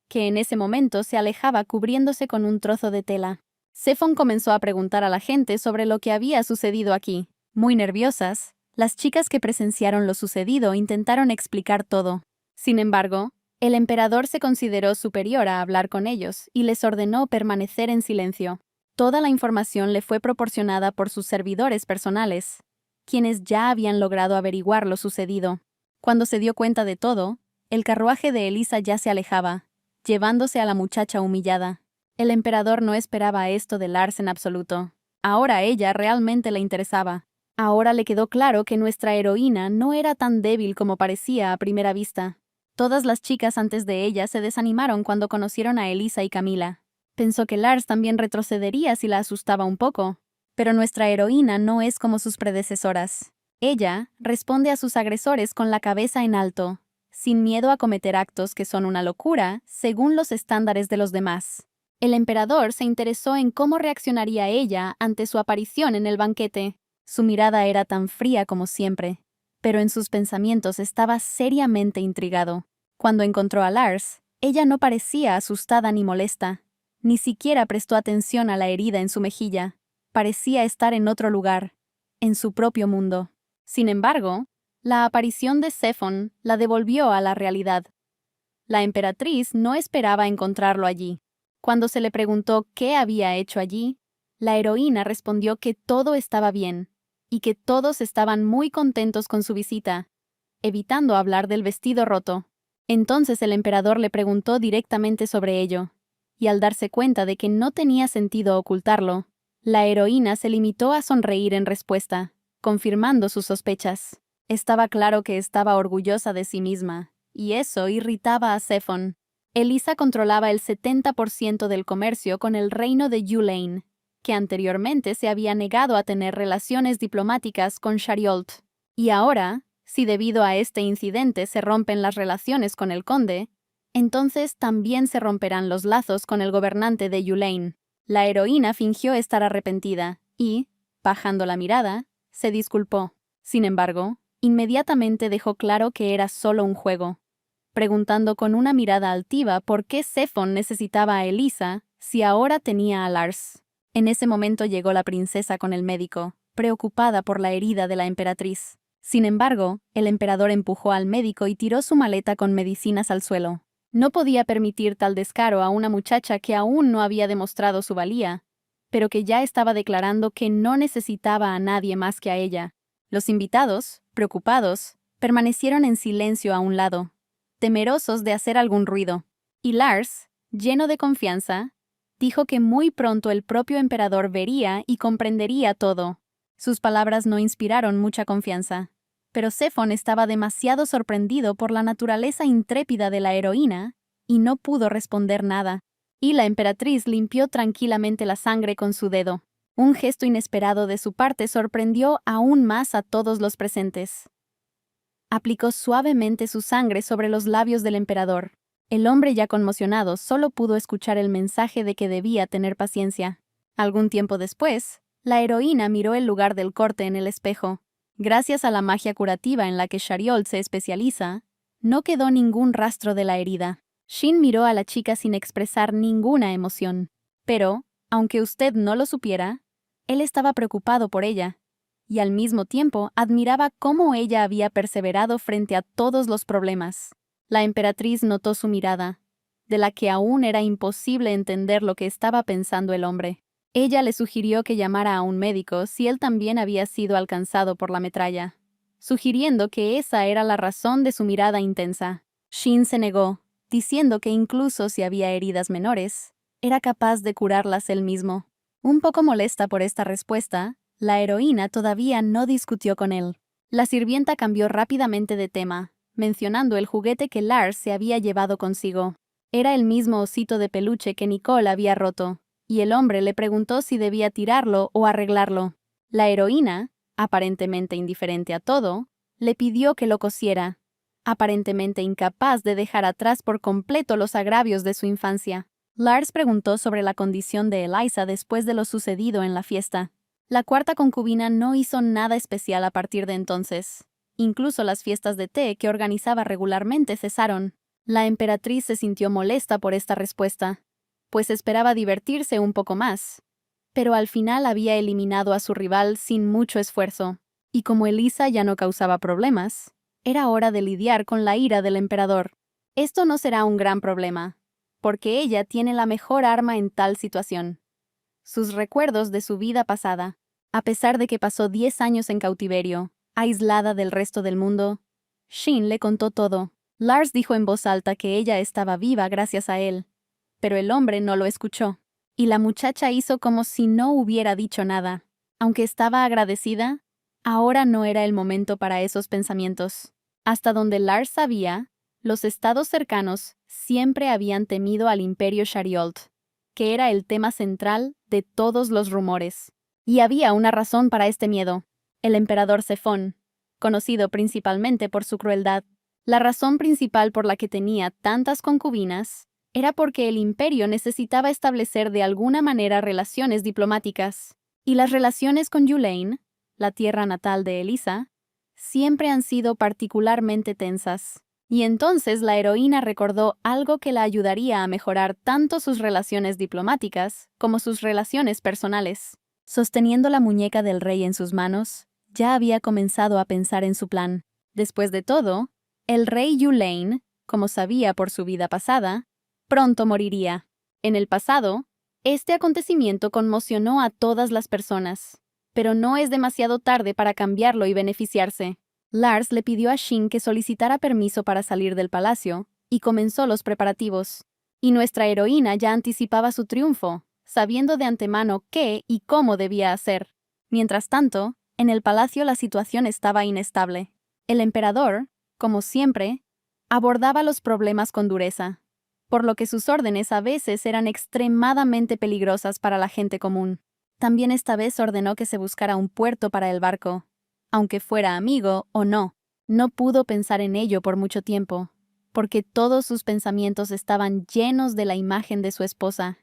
que en ese momento se alejaba cubriéndose con un trozo de tela. Sefon comenzó a preguntar a la gente sobre lo que había sucedido aquí. Muy nerviosas, las chicas que presenciaron lo sucedido intentaron explicar todo. Sin embargo, el emperador se consideró superior a hablar con ellos y les ordenó permanecer en silencio. Toda la información le fue proporcionada por sus servidores personales, quienes ya habían logrado averiguar lo sucedido. Cuando se dio cuenta de todo, el carruaje de Elisa ya se alejaba, llevándose a la muchacha humillada. El emperador no esperaba esto de Lars en absoluto. Ahora ella realmente le interesaba. Ahora le quedó claro que nuestra heroína no era tan débil como parecía a primera vista. Todas las chicas antes de ella se desanimaron cuando conocieron a Elisa y Camila. Pensó que Lars también retrocedería si la asustaba un poco. Pero nuestra heroína no es como sus predecesoras. Ella responde a sus agresores con la cabeza en alto, sin miedo a cometer actos que son una locura según los estándares de los demás. El emperador se interesó en cómo reaccionaría ella ante su aparición en el banquete. Su mirada era tan fría como siempre, pero en sus pensamientos estaba seriamente intrigado. Cuando encontró a Lars, ella no parecía asustada ni molesta. Ni siquiera prestó atención a la herida en su mejilla. Parecía estar en otro lugar, en su propio mundo. Sin embargo, la aparición de Sefon la devolvió a la realidad. La emperatriz no esperaba encontrarlo allí. Cuando se le preguntó qué había hecho allí, la heroína respondió que todo estaba bien y que todos estaban muy contentos con su visita, evitando hablar del vestido roto. Entonces el emperador le preguntó directamente sobre ello, y al darse cuenta de que no tenía sentido ocultarlo, la heroína se limitó a sonreír en respuesta, confirmando sus sospechas. Estaba claro que estaba orgullosa de sí misma, y eso irritaba a Sefon. Elisa controlaba el 70% del comercio con el reino de Yulain, que anteriormente se había negado a tener relaciones diplomáticas con Shariolt. Y ahora, si debido a este incidente se rompen las relaciones con el conde, entonces también se romperán los lazos con el gobernante de Yulain. La heroína fingió estar arrepentida y, bajando la mirada, se disculpó. Sin embargo, inmediatamente dejó claro que era solo un juego, preguntando con una mirada altiva por qué Sefon necesitaba a Elisa si ahora tenía a Lars. En ese momento llegó la princesa con el médico, preocupada por la herida de la emperatriz. Sin embargo, el emperador empujó al médico y tiró su maleta con medicinas al suelo. No podía permitir tal descaro a una muchacha que aún no había demostrado su valía, pero que ya estaba declarando que no necesitaba a nadie más que a ella. Los invitados, preocupados, permanecieron en silencio a un lado, temerosos de hacer algún ruido. Y Lars, lleno de confianza, dijo que muy pronto el propio emperador vería y comprendería todo. Sus palabras no inspiraron mucha confianza, pero Sefon estaba demasiado sorprendido por la naturaleza intrépida de la heroína y no pudo responder nada. Y la emperatriz limpió tranquilamente la sangre con su dedo. Un gesto inesperado de su parte sorprendió aún más a todos los presentes. Aplicó suavemente su sangre sobre los labios del emperador. El hombre ya conmocionado solo pudo escuchar el mensaje de que debía tener paciencia. Algún tiempo después, la heroína miró el lugar del corte en el espejo. Gracias a la magia curativa en la que Shariolt se especializa, no quedó ningún rastro de la herida. Shin miró a la chica sin expresar ninguna emoción. Pero, aunque usted no lo supiera, él estaba preocupado por ella, y al mismo tiempo admiraba cómo ella había perseverado frente a todos los problemas. La emperatriz notó su mirada, de la que aún era imposible entender lo que estaba pensando el hombre. Ella le sugirió que llamara a un médico si él también había sido alcanzado por la metralla, sugiriendo que esa era la razón de su mirada intensa. Shin se negó, diciendo que incluso si había heridas menores, era capaz de curarlas él mismo. Un poco molesta por esta respuesta, la heroína todavía no discutió con él. La sirvienta cambió rápidamente de tema, mencionando el juguete que Lars se había llevado consigo. Era el mismo osito de peluche que Nicole había roto, y el hombre le preguntó si debía tirarlo o arreglarlo. La heroína, aparentemente indiferente a todo, le pidió que lo cosiera, aparentemente incapaz de dejar atrás por completo los agravios de su infancia. Lars preguntó sobre la condición de Eliza después de lo sucedido en la fiesta. La cuarta concubina no hizo nada especial a partir de entonces. Incluso las fiestas de té que organizaba regularmente cesaron. La emperatriz se sintió molesta por esta respuesta, pues esperaba divertirse un poco más. Pero al final había eliminado a su rival sin mucho esfuerzo, y como Eliza ya no causaba problemas, era hora de lidiar con la ira del emperador. Esto no será un gran problema, porque ella tiene la mejor arma en tal situación: sus recuerdos de su vida pasada. A pesar de que pasó 10 años en cautiverio, aislada del resto del mundo, Shin le contó todo. Lars dijo en voz alta que ella estaba viva gracias a él, pero el hombre no lo escuchó, y la muchacha hizo como si no hubiera dicho nada. Aunque estaba agradecida, ahora no era el momento para esos pensamientos. Hasta donde Lars sabía, los estados cercanos siempre habían temido al Imperio Shariolt, que era el tema central de todos los rumores. Y había una razón para este miedo: el emperador Cefón, conocido principalmente por su crueldad. La razón principal por la que tenía tantas concubinas era porque el imperio necesitaba establecer de alguna manera relaciones diplomáticas, y las relaciones con Yulain, la tierra natal de Eliza, siempre han sido particularmente tensas. Y entonces la heroína recordó algo que la ayudaría a mejorar tanto sus relaciones diplomáticas como sus relaciones personales. Sosteniendo la muñeca del rey en sus manos, ya había comenzado a pensar en su plan. Después de todo, el rey Yulain, como sabía por su vida pasada, pronto moriría. En el pasado, este acontecimiento conmocionó a todas las personas, pero no es demasiado tarde para cambiarlo y beneficiarse. Lars le pidió a Shin que solicitara permiso para salir del palacio, y comenzó los preparativos. Y nuestra heroína ya anticipaba su triunfo, sabiendo de antemano qué y cómo debía hacer. Mientras tanto, en el palacio la situación estaba inestable. El emperador, como siempre, abordaba los problemas con dureza, por lo que sus órdenes a veces eran extremadamente peligrosas para la gente común. También esta vez ordenó que se buscara un puerto para el barco, aunque fuera amigo o no. No pudo pensar en ello por mucho tiempo, porque todos sus pensamientos estaban llenos de la imagen de su esposa,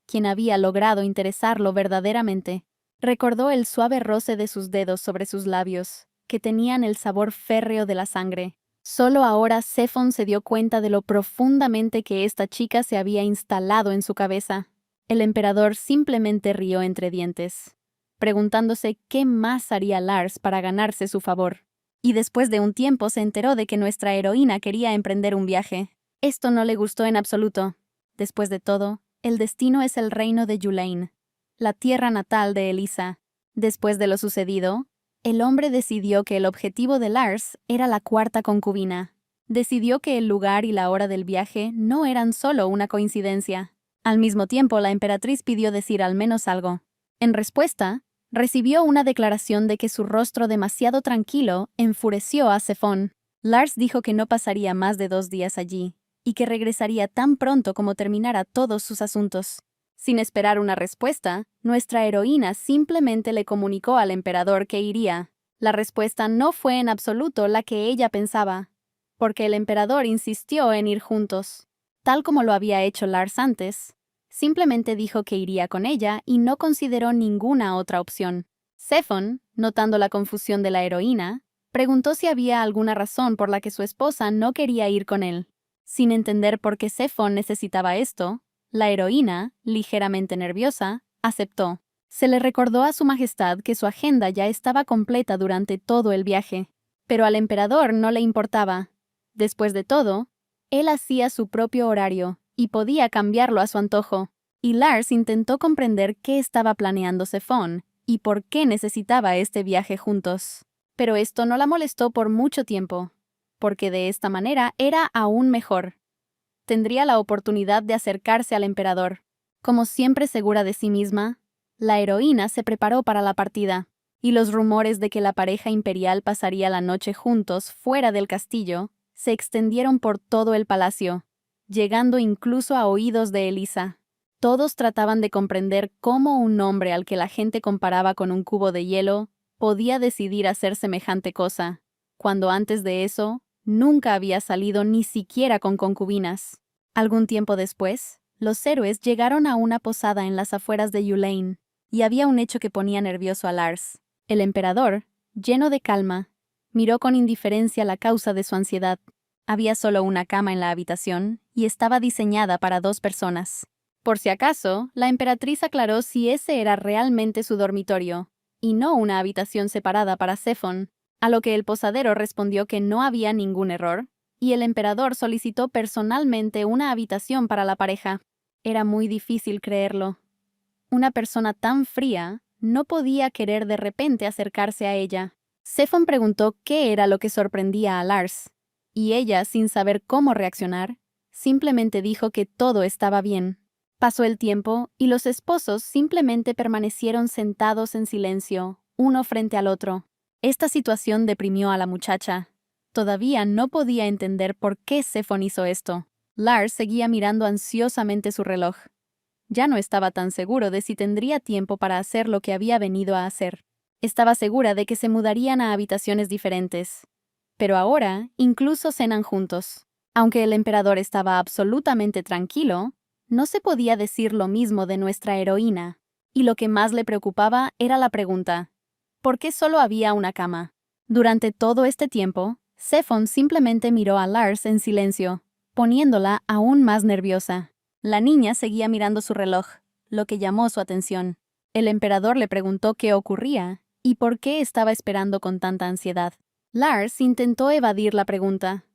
quien había logrado interesarlo verdaderamente. Recordó el suave roce de sus dedos sobre sus labios, que tenían el sabor férreo de la sangre. Solo ahora Cefón se dio cuenta de lo profundamente que esta chica se había instalado en su cabeza. El emperador simplemente rió entre dientes, preguntándose qué más haría Lars para ganarse su favor. Y después de un tiempo se enteró de que nuestra heroína quería emprender un viaje. Esto no le gustó en absoluto. Después de todo, el destino es el reino de Yulain, la tierra natal de Eliza. Después de lo sucedido, el hombre decidió que el objetivo de Lars era la cuarta concubina. Decidió que el lugar y la hora del viaje no eran solo una coincidencia. Al mismo tiempo, la emperatriz pidió decir al menos algo. En respuesta, recibió una declaración de que su rostro demasiado tranquilo enfureció a Cefón. Lars dijo que no pasaría más de 2 días allí, y que regresaría tan pronto como terminara todos sus asuntos. Sin esperar una respuesta, nuestra heroína simplemente le comunicó al emperador que iría. La respuesta no fue en absoluto la que ella pensaba, porque el emperador insistió en ir juntos, tal como lo había hecho Lars antes. Simplemente dijo que iría con ella y no consideró ninguna otra opción. Cefón, notando la confusión de la heroína, preguntó si había alguna razón por la que su esposa no quería ir con él. Sin entender por qué Cefón necesitaba esto, la heroína, ligeramente nerviosa, aceptó. Se le recordó a su majestad que su agenda ya estaba completa durante todo el viaje. Pero al emperador no le importaba. Después de todo, él hacía su propio horario y podía cambiarlo a su antojo. Y Lars intentó comprender qué estaba planeando Sefón y por qué necesitaba este viaje juntos. Pero esto no la molestó por mucho tiempo, porque de esta manera era aún mejor. Tendría la oportunidad de acercarse al emperador. Como siempre segura de sí misma, la heroína se preparó para la partida, y los rumores de que la pareja imperial pasaría la noche juntos fuera del castillo se extendieron por todo el palacio, llegando incluso a oídos de Elisa. Todos trataban de comprender cómo un hombre al que la gente comparaba con un cubo de hielo podía decidir hacer semejante cosa, cuando antes de eso nunca había salido ni siquiera con concubinas. Algún tiempo después, los héroes llegaron a una posada en las afueras de Yulain, y había un hecho que ponía nervioso a Lars. El emperador, lleno de calma, miró con indiferencia la causa de su ansiedad. Había solo una cama en la habitación y estaba diseñada para 2 personas. Por si acaso, la emperatriz aclaró si ese era realmente su dormitorio, y no una habitación separada para Sefón, a lo que el posadero respondió que no había ningún error, y el emperador solicitó personalmente una habitación para la pareja. Era muy difícil creerlo. Una persona tan fría no podía querer de repente acercarse a ella. Sefón preguntó qué era lo que sorprendía a Lars, y ella, sin saber cómo reaccionar, simplemente dijo que todo estaba bien. Pasó el tiempo y los esposos simplemente permanecieron sentados en silencio, uno frente al otro. Esta situación deprimió a la muchacha. Todavía no podía entender por qué Sefón hizo esto. Lars seguía mirando ansiosamente su reloj. Ya no estaba tan seguro de si tendría tiempo para hacer lo que había venido a hacer. Estaba segura de que se mudarían a habitaciones diferentes. Pero ahora incluso cenan juntos. Aunque el emperador estaba absolutamente tranquilo, no se podía decir lo mismo de nuestra heroína. Y lo que más le preocupaba era la pregunta: ¿por qué solo había una cama? Durante todo este tiempo, Sefón simplemente miró a Lars en silencio, poniéndola aún más nerviosa. La niña seguía mirando su reloj, lo que llamó su atención. El emperador le preguntó qué ocurría y por qué estaba esperando con tanta ansiedad. Lars intentó evadir la pregunta,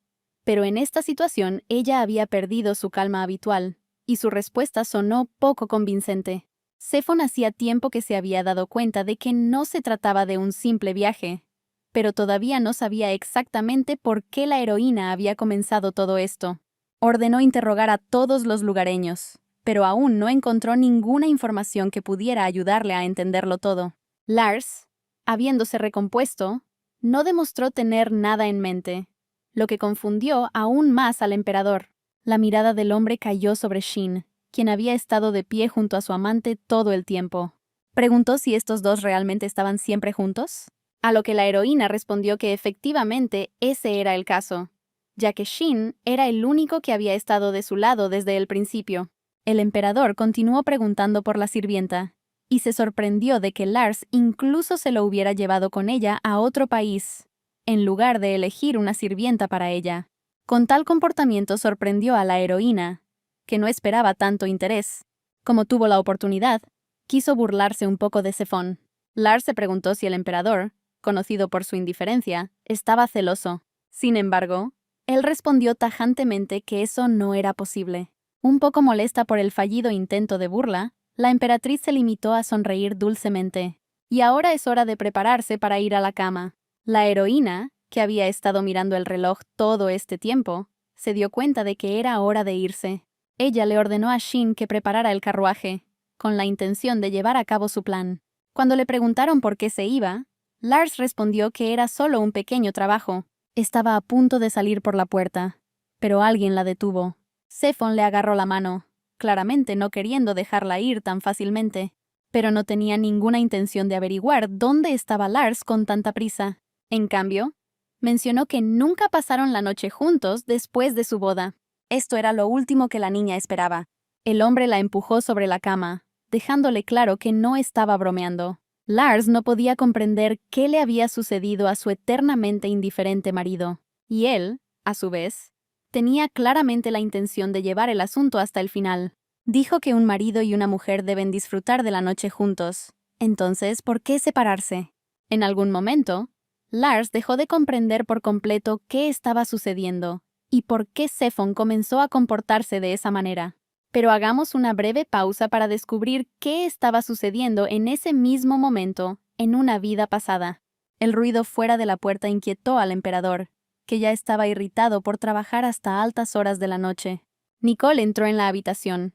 pero en esta situación ella había perdido su calma habitual, y su respuesta sonó poco convincente. Sefón hacía tiempo que se había dado cuenta de que no se trataba de un simple viaje, pero todavía no sabía exactamente por qué la heroína había comenzado todo esto. Ordenó interrogar a todos los lugareños, pero aún no encontró ninguna información que pudiera ayudarle a entenderlo todo. Lars, habiéndose recompuesto, no demostró tener nada en mente, lo que confundió aún más al emperador. La mirada del hombre cayó sobre Shin, quien había estado de pie junto a su amante todo el tiempo. Preguntó si estos dos realmente estaban siempre juntos, a lo que la heroína respondió que efectivamente ese era el caso, ya que Shin era el único que había estado de su lado desde el principio. El emperador continuó preguntando por la sirvienta, y se sorprendió de que Lars incluso se lo hubiera llevado con ella a otro país, en lugar de elegir una sirvienta para ella. Con tal comportamiento sorprendió a la heroína, que no esperaba tanto interés. Como tuvo la oportunidad, quiso burlarse un poco de Sefón. Lars se preguntó si el emperador, conocido por su indiferencia, estaba celoso. Sin embargo, él respondió tajantemente que eso no era posible. Un poco molesta por el fallido intento de burla, la emperatriz se limitó a sonreír dulcemente. Y ahora es hora de prepararse para ir a la cama. La heroína, que había estado mirando el reloj todo este tiempo, se dio cuenta de que era hora de irse. Ella le ordenó a Shin que preparara el carruaje, con la intención de llevar a cabo su plan. Cuando le preguntaron por qué se iba, Lars respondió que era solo un pequeño trabajo. Estaba a punto de salir por la puerta, pero alguien la detuvo. Sefón le agarró la mano, claramente no queriendo dejarla ir tan fácilmente, pero no tenía ninguna intención de averiguar dónde estaba Lars con tanta prisa. En cambio, mencionó que nunca pasaron la noche juntos después de su boda. Esto era lo último que la niña esperaba. El hombre la empujó sobre la cama, dejándole claro que no estaba bromeando. Lars no podía comprender qué le había sucedido a su eternamente indiferente marido, y él, a su vez, tenía claramente la intención de llevar el asunto hasta el final. Dijo que un marido y una mujer deben disfrutar de la noche juntos, Entonces, ¿por qué separarse? En algún momento, Lars dejó de comprender por completo qué estaba sucediendo y por qué Zephon comenzó a comportarse de esa manera. Pero hagamos una breve pausa para descubrir qué estaba sucediendo en ese mismo momento en una vida pasada. El ruido fuera de la puerta inquietó al emperador, que ya estaba irritado por trabajar hasta altas horas de la noche. Nicole entró en la habitación,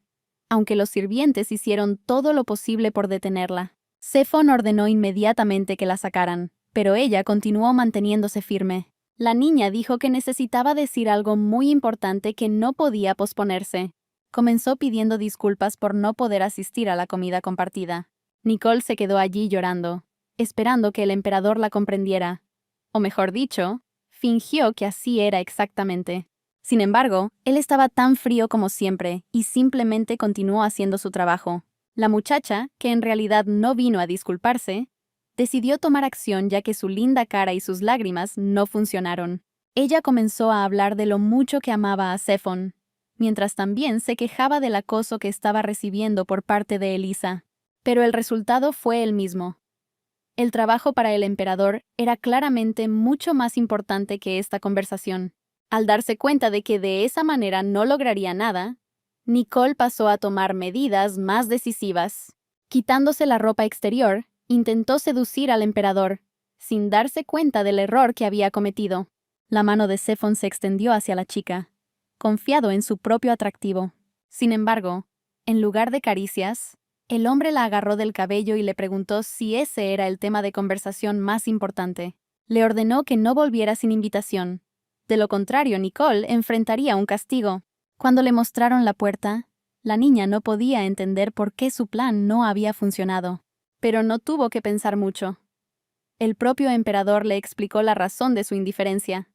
aunque los sirvientes hicieron todo lo posible por detenerla. Zephon ordenó inmediatamente que la sacaran, pero ella continuó manteniéndose firme. La niña dijo que necesitaba decir algo muy importante que no podía posponerse. Comenzó pidiendo disculpas por no poder asistir a la comida compartida. Nicole se quedó allí llorando, esperando que el emperador la comprendiera. O mejor dicho, fingió que así era exactamente. Sin embargo, él estaba tan frío como siempre y simplemente continuó haciendo su trabajo. La muchacha, que en realidad no vino a disculparse, decidió tomar acción ya que su linda cara y sus lágrimas no funcionaron. Ella comenzó a hablar de lo mucho que amaba a Zephon, mientras también se quejaba del acoso que estaba recibiendo por parte de Elisa. Pero el resultado fue el mismo. El trabajo para el emperador era claramente mucho más importante que esta conversación. Al darse cuenta de que de esa manera no lograría nada, Nicole pasó a tomar medidas más decisivas. Quitándose la ropa exterior, intentó seducir al emperador, sin darse cuenta del error que había cometido. La mano de Zephon se extendió hacia la chica, confiado en su propio atractivo. Sin embargo, en lugar de caricias, el hombre la agarró del cabello y le preguntó si ese era el tema de conversación más importante. Le ordenó que no volviera sin invitación. De lo contrario, Nicole enfrentaría un castigo. Cuando le mostraron la puerta, la niña no podía entender por qué su plan no había funcionado. Pero no tuvo que pensar mucho. El propio emperador le explicó la razón de su indiferencia.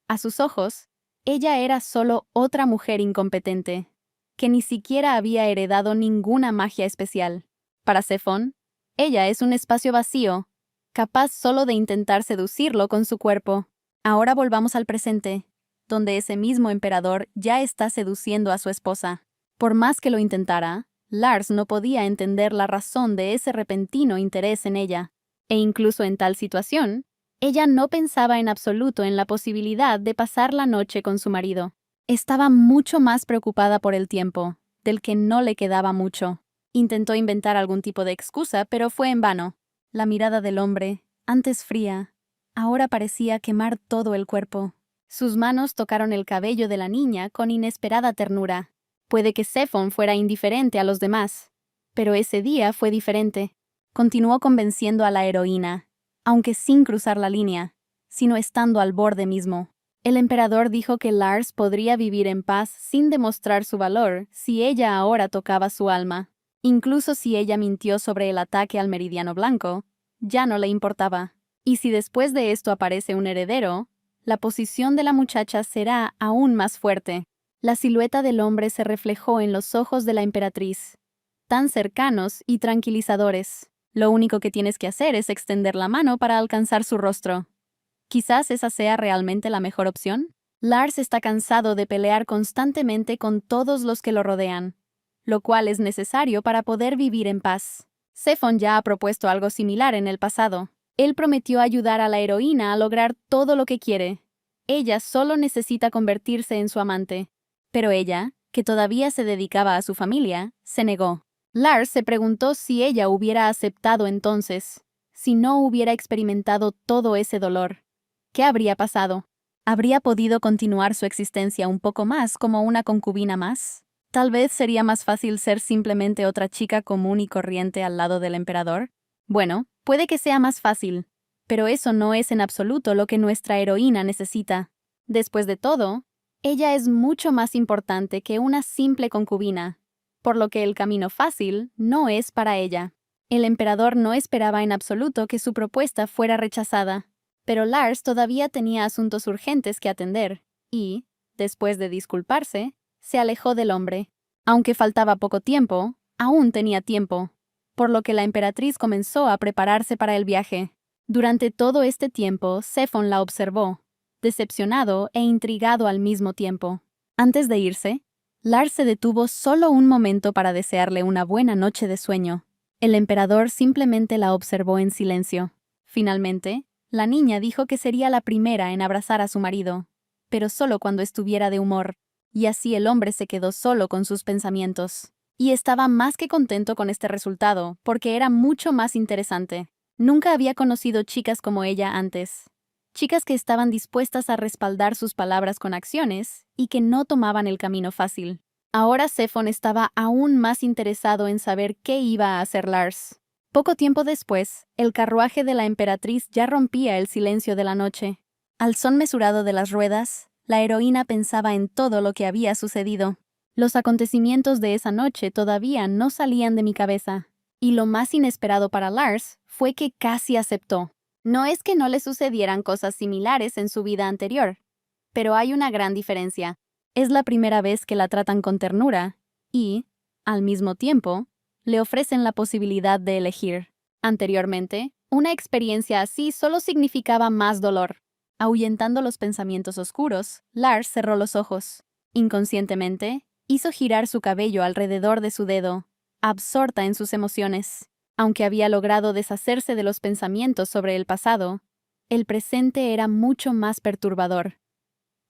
A sus ojos, ella era solo otra mujer incompetente, que ni siquiera había heredado ninguna magia especial. Para Zephon, ella es un espacio vacío, capaz solo de intentar seducirlo con su cuerpo. Ahora volvamos al presente, donde ese mismo emperador ya está seduciendo a su esposa. Por más que lo intentara, Lars no podía entender la razón de ese repentino interés en ella. E incluso en tal situación, ella no pensaba en absoluto en la posibilidad de pasar la noche con su marido. Estaba mucho más preocupada por el tiempo, del que no le quedaba mucho. Intentó inventar algún tipo de excusa, pero fue en vano. La mirada del hombre, antes fría, ahora parecía quemar todo el cuerpo. Sus manos tocaron el cabello de la niña con inesperada ternura. Puede que Zephon fuera indiferente a los demás, pero ese día fue diferente. Continuó convenciendo a la heroína, aunque sin cruzar la línea, sino estando al borde mismo. El emperador dijo que Lars podría vivir en paz sin demostrar su valor si ella ahora tocaba su alma. Incluso si ella mintió sobre el ataque al Meridiano Blanco, ya no le importaba. Y si después de esto aparece un heredero, la posición de la muchacha será aún más fuerte. La silueta del hombre se reflejó en los ojos de la emperatriz, tan cercanos y tranquilizadores. Lo único que tienes que hacer es extender la mano para alcanzar su rostro. Quizás esa sea realmente la mejor opción. Lars está cansado de pelear constantemente con todos los que lo rodean, lo cual es necesario para poder vivir en paz. Zephon ya ha propuesto algo similar en el pasado. Él prometió ayudar a la heroína a lograr todo lo que quiere. Ella solo necesita convertirse en su amante. Pero ella, que todavía se dedicaba a su familia, se negó. Lars se preguntó si ella hubiera aceptado entonces, si no hubiera experimentado todo ese dolor. ¿Qué habría pasado? ¿Habría podido continuar su existencia un poco más como una concubina más? Tal vez sería más fácil ser simplemente otra chica común y corriente al lado del emperador. Bueno, puede que sea más fácil, pero eso no es en absoluto lo que nuestra heroína necesita. Después de todo, ella es mucho más importante que una simple concubina, por lo que el camino fácil no es para ella. El emperador no esperaba en absoluto que su propuesta fuera rechazada, pero Lars todavía tenía asuntos urgentes que atender, y, después de disculparse, se alejó del hombre. Aunque faltaba poco tiempo, aún tenía tiempo, por lo que la emperatriz comenzó a prepararse para el viaje. Durante todo este tiempo, Zephon la observó, decepcionado e intrigado al mismo tiempo. Antes de irse, Lars se detuvo solo un momento para desearle una buena noche de sueño. El emperador simplemente la observó en silencio. Finalmente, la niña dijo que sería la primera en abrazar a su marido, pero solo cuando estuviera de humor, y así el hombre se quedó solo con sus pensamientos. Y estaba más que contento con este resultado, porque era mucho más interesante. Nunca había conocido chicas como ella antes. Chicas que estaban dispuestas a respaldar sus palabras con acciones y que no tomaban el camino fácil. Ahora Zephon estaba aún más interesado en saber qué iba a hacer Lars. Poco tiempo después, el carruaje de la emperatriz ya rompía el silencio de la noche. Al son mesurado de las ruedas, la heroína pensaba en todo lo que había sucedido. Los acontecimientos de esa noche todavía no salían de mi cabeza. Y lo más inesperado para Lars fue que casi aceptó. No es que no le sucedieran cosas similares en su vida anterior, pero hay una gran diferencia. Es la primera vez que la tratan con ternura y, al mismo tiempo, le ofrecen la posibilidad de elegir. Anteriormente, una experiencia así solo significaba más dolor. Ahuyentando los pensamientos oscuros, Lars cerró los ojos. Inconscientemente, hizo girar su cabello alrededor de su dedo, absorta en sus emociones. Aunque había logrado deshacerse de los pensamientos sobre el pasado, el presente era mucho más perturbador,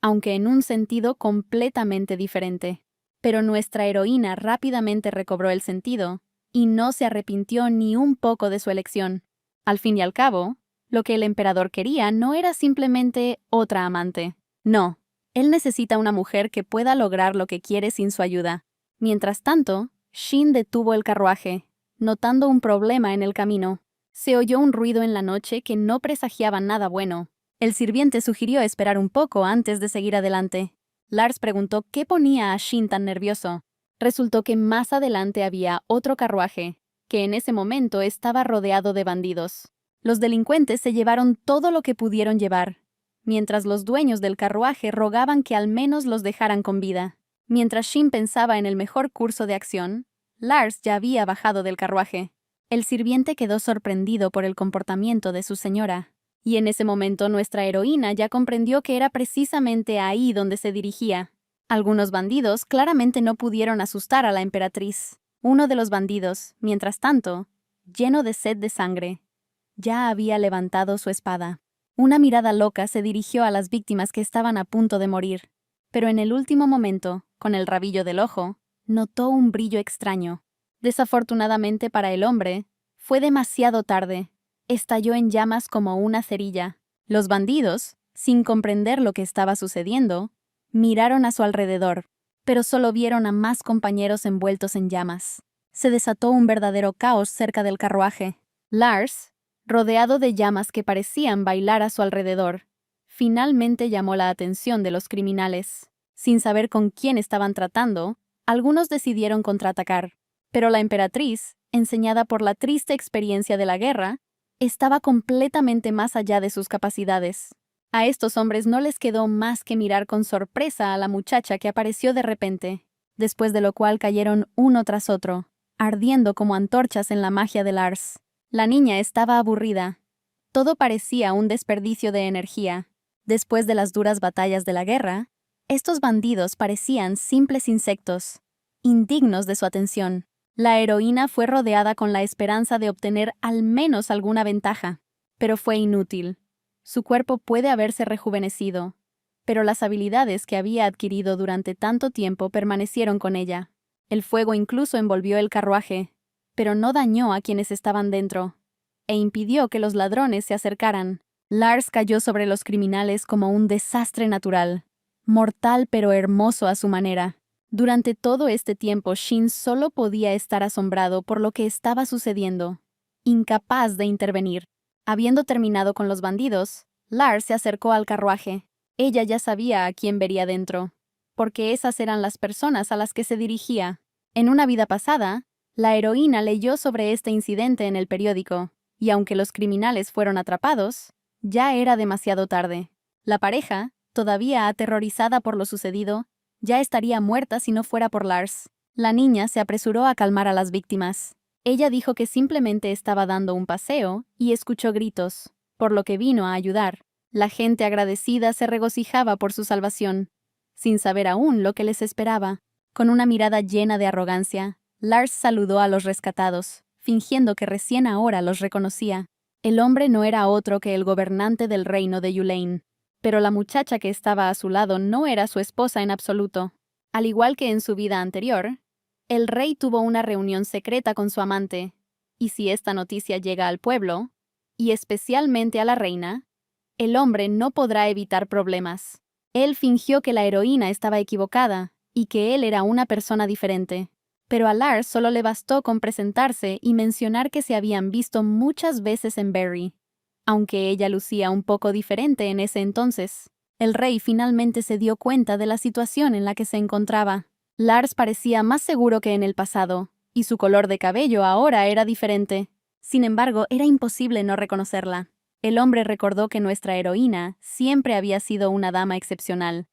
aunque en un sentido completamente diferente. Pero nuestra heroína rápidamente recobró el sentido y no se arrepintió ni un poco de su elección. Al fin y al cabo, lo que el emperador quería no era simplemente otra amante. No, él necesita una mujer que pueda lograr lo que quiere sin su ayuda. Mientras tanto, Shin detuvo el carruaje, notando un problema en el camino. Se oyó un ruido en la noche que no presagiaba nada bueno. El sirviente sugirió esperar un poco antes de seguir adelante. Lars preguntó qué ponía a Shin tan nervioso. Resultó que más adelante había otro carruaje, que en ese momento estaba rodeado de bandidos. Los delincuentes se llevaron todo lo que pudieron llevar, mientras los dueños del carruaje rogaban que al menos los dejaran con vida. Mientras Shin pensaba en el mejor curso de acción, Lars ya había bajado del carruaje. El sirviente quedó sorprendido por el comportamiento de su señora, y en ese momento nuestra heroína ya comprendió que era precisamente ahí donde se dirigía. Algunos bandidos claramente no pudieron asustar a la emperatriz. Uno de los bandidos, mientras tanto, lleno de sed de sangre, ya había levantado su espada. Una mirada loca se dirigió a las víctimas que estaban a punto de morir, pero en el último momento, con el rabillo del ojo, notó un brillo extraño. Desafortunadamente para el hombre, fue demasiado tarde. Estalló en llamas como una cerilla. Los bandidos, sin comprender lo que estaba sucediendo, miraron a su alrededor, pero solo vieron a más compañeros envueltos en llamas. Se desató un verdadero caos cerca del carruaje. Lars, rodeado de llamas que parecían bailar a su alrededor, finalmente llamó la atención de los criminales. Sin saber con quién estaban tratando, algunos decidieron contraatacar, pero la emperatriz, enseñada por la triste experiencia de la guerra, estaba completamente más allá de sus capacidades. A estos hombres no les quedó más que mirar con sorpresa a la muchacha que apareció de repente, después de lo cual cayeron uno tras otro, ardiendo como antorchas en la magia de Lars. La niña estaba aburrida. Todo parecía un desperdicio de energía. Después de las duras batallas de la guerra, estos bandidos parecían simples insectos, indignos de su atención. La heroína fue rodeada con la esperanza de obtener al menos alguna ventaja, pero fue inútil. Su cuerpo puede haberse rejuvenecido, pero las habilidades que había adquirido durante tanto tiempo permanecieron con ella. El fuego incluso envolvió el carruaje, pero no dañó a quienes estaban dentro, e impidió que los ladrones se acercaran. Lars cayó sobre los criminales como un desastre natural, mortal pero hermoso a su manera. Durante todo este tiempo, Shin solo podía estar asombrado por lo que estaba sucediendo, incapaz de intervenir. Habiendo terminado con los bandidos, Lars se acercó al carruaje. Ella ya sabía a quién vería dentro, porque esas eran las personas a las que se dirigía. En una vida pasada, la heroína leyó sobre este incidente en el periódico, y aunque los criminales fueron atrapados, ya era demasiado tarde. La pareja, todavía aterrorizada por lo sucedido, ya estaría muerta si no fuera por Lars. La niña se apresuró a calmar a las víctimas. Ella dijo que simplemente estaba dando un paseo y escuchó gritos, por lo que vino a ayudar. La gente agradecida se regocijaba por su salvación, sin saber aún lo que les esperaba. Con una mirada llena de arrogancia, Lars saludó a los rescatados, fingiendo que recién ahora los reconocía. El hombre no era otro que el gobernante del reino de Yulain. Pero la muchacha que estaba a su lado no era su esposa en absoluto. Al igual que en su vida anterior, el rey tuvo una reunión secreta con su amante, y si esta noticia llega al pueblo, y especialmente a la reina, el hombre no podrá evitar problemas. Él fingió que la heroína estaba equivocada y que él era una persona diferente. Pero a Lars solo le bastó con presentarse y mencionar que se habían visto muchas veces en Barry. Aunque ella lucía un poco diferente en ese entonces, el rey finalmente se dio cuenta de la situación en la que se encontraba. Lars parecía más seguro que en el pasado, y su color de cabello ahora era diferente. Sin embargo, era imposible no reconocerla. El hombre recordó que nuestra heroína siempre había sido una dama excepcional,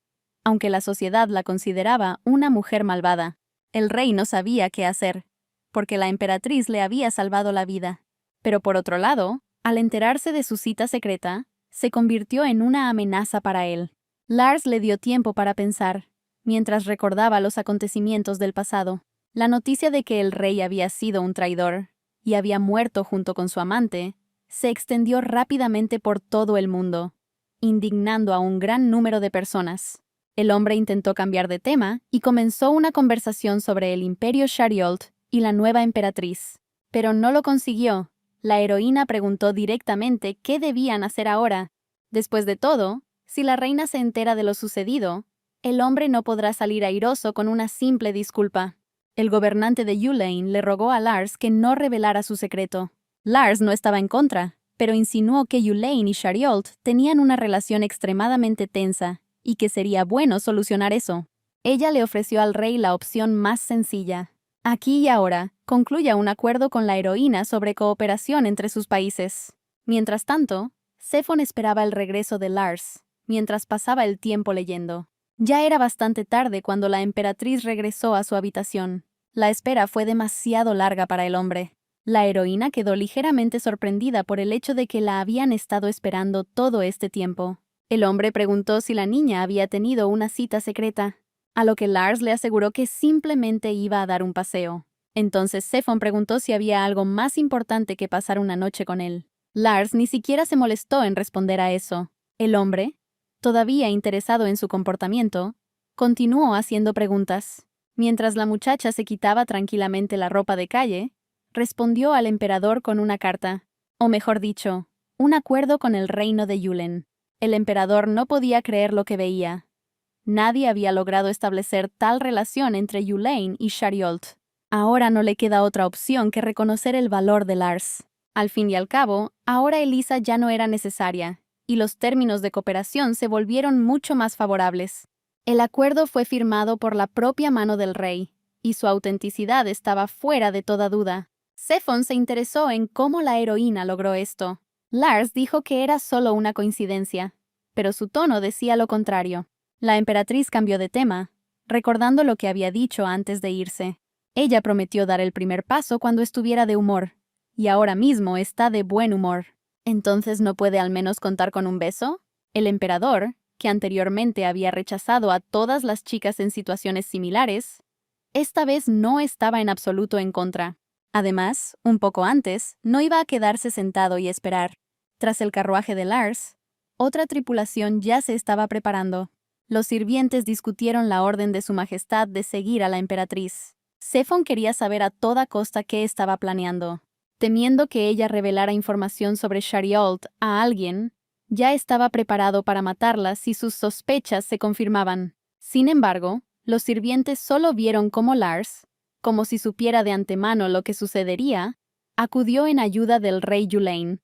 aunque la sociedad la consideraba una mujer malvada. El rey no sabía qué hacer, porque la emperatriz le había salvado la vida. Pero por otro lado, al enterarse de su cita secreta, se convirtió en una amenaza para él. Lars le dio tiempo para pensar, mientras recordaba los acontecimientos del pasado. La noticia de que el rey había sido un traidor y había muerto junto con su amante se extendió rápidamente por todo el mundo, indignando a un gran número de personas. El hombre intentó cambiar de tema y comenzó una conversación sobre el imperio Shariolt y la nueva emperatriz. Pero no lo consiguió. La heroína preguntó directamente qué debían hacer ahora. Después de todo, si la reina se entera de lo sucedido, el hombre no podrá salir airoso con una simple disculpa. El gobernante de Yulain le rogó a Lars que no revelara su secreto. Lars no estaba en contra, pero insinuó que Yulain y Shariolt tenían una relación extremadamente tensa y que sería bueno solucionar eso. Ella le ofreció al rey la opción más sencilla. Aquí y ahora, concluya un acuerdo con la heroína sobre cooperación entre sus países. Mientras tanto, Sefon esperaba el regreso de Lars, mientras pasaba el tiempo leyendo. Ya era bastante tarde cuando la emperatriz regresó a su habitación. La espera fue demasiado larga para el hombre. La heroína quedó ligeramente sorprendida por el hecho de que la habían estado esperando todo este tiempo. El hombre preguntó si la niña había tenido una cita secreta, a lo que Lars le aseguró que simplemente iba a dar un paseo. Entonces Sefon preguntó si había algo más importante que pasar una noche con él. Lars ni siquiera se molestó en responder a eso. El hombre, todavía interesado en su comportamiento, continuó haciendo preguntas. Mientras la muchacha se quitaba tranquilamente la ropa de calle, respondió al emperador con una carta, o mejor dicho, un acuerdo con el reino de Yulen. El emperador no podía creer lo que veía. Nadie había logrado establecer tal relación entre Yulain y Shariolt. Ahora no le queda otra opción que reconocer el valor de Lars. Al fin y al cabo, ahora Elisa ya no era necesaria, y los términos de cooperación se volvieron mucho más favorables. El acuerdo fue firmado por la propia mano del rey, y su autenticidad estaba fuera de toda duda. Sefon se interesó en cómo la heroína logró esto. Lars dijo que era solo una coincidencia, pero su tono decía lo contrario. La emperatriz cambió de tema, recordando lo que había dicho antes de irse. Ella prometió dar el primer paso cuando estuviera de humor, y ahora mismo está de buen humor. ¿Entonces no puede al menos contar con un beso? El emperador, que anteriormente había rechazado a todas las chicas en situaciones similares, esta vez no estaba en absoluto en contra. Además, un poco antes, no iba a quedarse sentado y esperar. Tras el carruaje de Lars, otra tripulación ya se estaba preparando. Los sirvientes discutieron la orden de su majestad de seguir a la emperatriz. Sefon quería saber a toda costa qué estaba planeando. Temiendo que ella revelara información sobre Shariolt a alguien, ya estaba preparado para matarla si sus sospechas se confirmaban. Sin embargo, los sirvientes solo vieron cómo Lars, como si supiera de antemano lo que sucedería, acudió en ayuda del rey Yulain.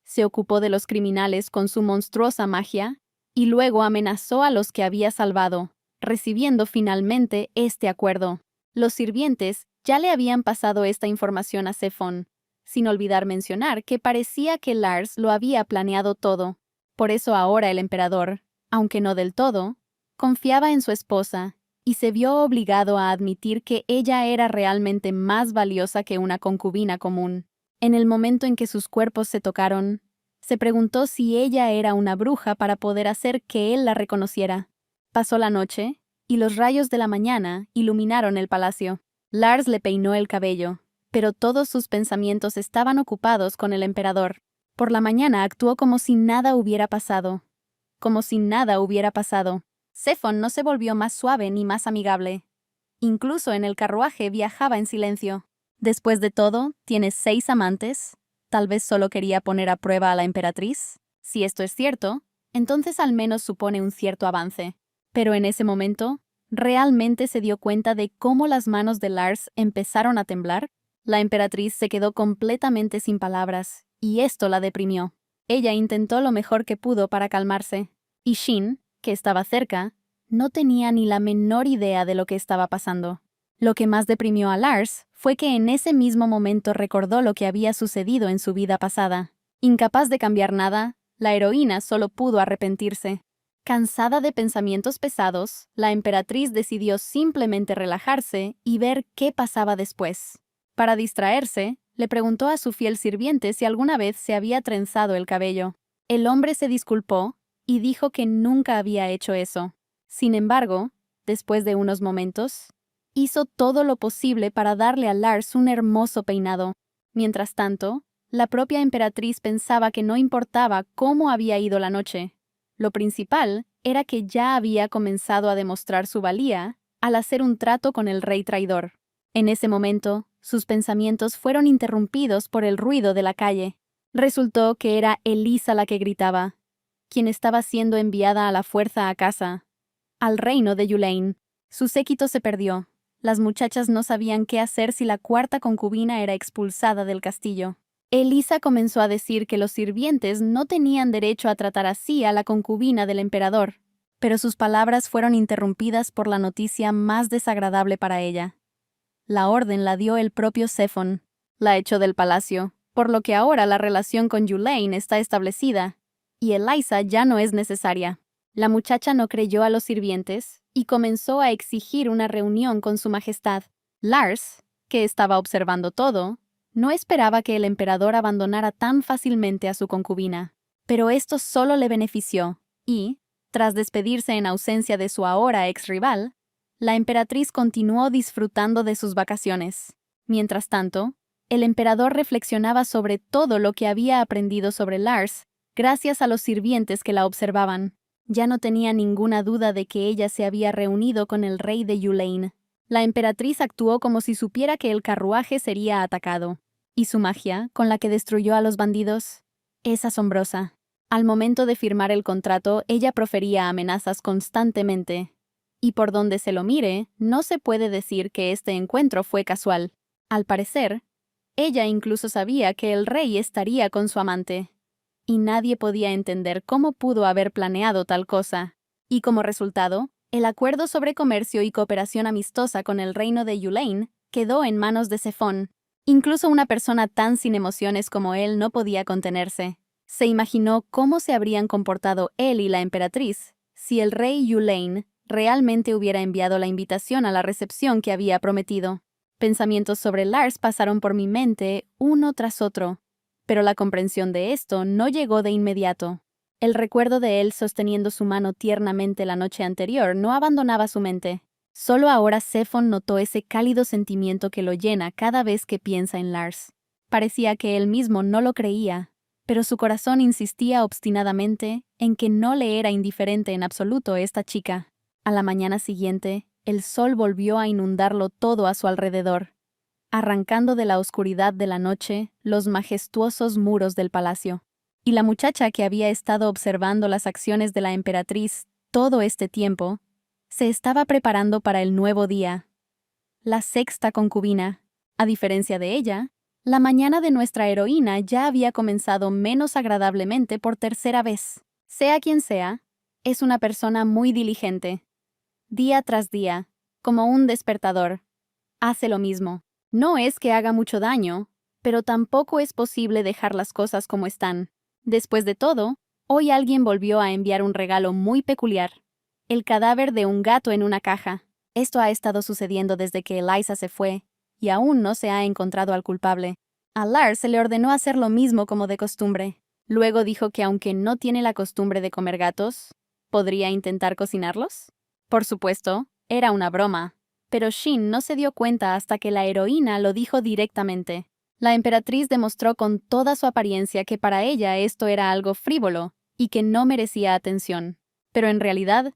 Se ocupó de los criminales con su monstruosa magia y luego amenazó a los que había salvado, recibiendo finalmente este acuerdo. Los sirvientes ya le habían pasado esta información a Sefon, sin olvidar mencionar que parecía que Lars lo había planeado todo. Por eso ahora el emperador, aunque no del todo, confiaba en su esposa y se vio obligado a admitir que ella era realmente más valiosa que una concubina común. En el momento en que sus cuerpos se tocaron, se preguntó si ella era una bruja para poder hacer que él la reconociera. Pasó la noche, y los rayos de la mañana iluminaron el palacio. Lars le peinó el cabello, pero todos sus pensamientos estaban ocupados con el emperador. Por la mañana actuó como si nada hubiera pasado. Como si nada hubiera pasado. Séfon no se volvió más suave ni más amigable. Incluso en el carruaje viajaba en silencio. Después de todo, ¿tienes 6 amantes? ¿Tal vez solo quería poner a prueba a la emperatriz? Si esto es cierto, entonces al menos supone un cierto avance. Pero en ese momento, ¿realmente se dio cuenta de cómo las manos de Lars empezaron a temblar? La emperatriz se quedó completamente sin palabras, y esto la deprimió. Ella intentó lo mejor que pudo para calmarse, y Shin, que estaba cerca, no tenía ni la menor idea de lo que estaba pasando. Lo que más deprimió a Lars fue que en ese mismo momento recordó lo que había sucedido en su vida pasada. Incapaz de cambiar nada, la heroína solo pudo arrepentirse. Cansada de pensamientos pesados, la emperatriz decidió simplemente relajarse y ver qué pasaba después. Para distraerse, le preguntó a su fiel sirviente si alguna vez se había trenzado el cabello. El hombre se disculpó y dijo que nunca había hecho eso. Sin embargo, después de unos momentos, hizo todo lo posible para darle a Lars un hermoso peinado. Mientras tanto, la propia emperatriz pensaba que no importaba cómo había ido la noche. Lo principal era que ya había comenzado a demostrar su valía al hacer un trato con el rey traidor. En ese momento, sus pensamientos fueron interrumpidos por el ruido de la calle. Resultó que era Elisa la que gritaba, quien estaba siendo enviada a la fuerza a casa, al reino de Yulain. Su séquito se perdió. Las muchachas no sabían qué hacer si la cuarta concubina era expulsada del castillo. Elisa comenzó a decir que los sirvientes no tenían derecho a tratar así a la concubina del emperador, pero sus palabras fueron interrumpidas por la noticia más desagradable para ella. La orden la dio el propio Séfon. La echó del palacio, por lo que ahora la relación con Yulain está establecida, y Elisa ya no es necesaria. La muchacha no creyó a los sirvientes y comenzó a exigir una reunión con su majestad. Lars, que estaba observando todo, no esperaba que el emperador abandonara tan fácilmente a su concubina. Pero esto solo le benefició, y, tras despedirse en ausencia de su ahora ex rival, la emperatriz continuó disfrutando de sus vacaciones. Mientras tanto, el emperador reflexionaba sobre todo lo que había aprendido sobre Lars gracias a los sirvientes que la observaban. Ya no tenía ninguna duda de que ella se había reunido con el rey de Yulain. La emperatriz actuó como si supiera que el carruaje sería atacado. Y su magia, con la que destruyó a los bandidos, es asombrosa. Al momento de firmar el contrato, ella profería amenazas constantemente. Y por donde se lo mire, no se puede decir que este encuentro fue casual. Al parecer, ella incluso sabía que el rey estaría con su amante. Y nadie podía entender cómo pudo haber planeado tal cosa. Y como resultado, el acuerdo sobre comercio y cooperación amistosa con el reino de Yulain quedó en manos de Séfon. Incluso una persona tan sin emociones como él no podía contenerse. Se imaginó cómo se habrían comportado él y la emperatriz si el rey Yulain realmente hubiera enviado la invitación a la recepción que había prometido. Pensamientos sobre Lars pasaron por mi mente uno tras otro, pero la comprensión de esto no llegó de inmediato. El recuerdo de él sosteniendo su mano tiernamente la noche anterior no abandonaba su mente. Solo ahora Séfon notó ese cálido sentimiento que lo llena cada vez que piensa en Lars. Parecía que él mismo no lo creía, pero su corazón insistía obstinadamente en que no le era indiferente en absoluto esta chica. A la mañana siguiente, el sol volvió a inundarlo todo a su alrededor, arrancando de la oscuridad de la noche los majestuosos muros del palacio. Y la muchacha que había estado observando las acciones de la emperatriz todo este tiempo, se estaba preparando para el nuevo día. La sexta concubina. A diferencia de ella, la mañana de nuestra heroína ya había comenzado menos agradablemente por tercera vez. Sea quien sea, es una persona muy diligente. Día tras día, como un despertador, hace lo mismo. No es que haga mucho daño, pero tampoco es posible dejar las cosas como están. Después de todo, hoy alguien volvió a enviar un regalo muy peculiar. El cadáver de un gato en una caja. Esto ha estado sucediendo desde que Elisa se fue, y aún no se ha encontrado al culpable. A Lars se le ordenó hacer lo mismo como de costumbre. Luego dijo que aunque no tiene la costumbre de comer gatos, ¿podría intentar cocinarlos? Por supuesto, era una broma. Pero Shin no se dio cuenta hasta que la heroína lo dijo directamente. La emperatriz demostró con toda su apariencia que para ella esto era algo frívolo y que no merecía atención. Pero en realidad,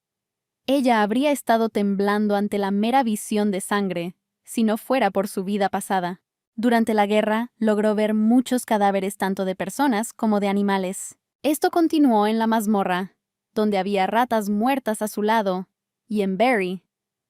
ella habría estado temblando ante la mera visión de sangre, si no fuera por su vida pasada. Durante la guerra, logró ver muchos cadáveres tanto de personas como de animales. Esto continuó en la mazmorra, donde había ratas muertas a su lado, y en Barry,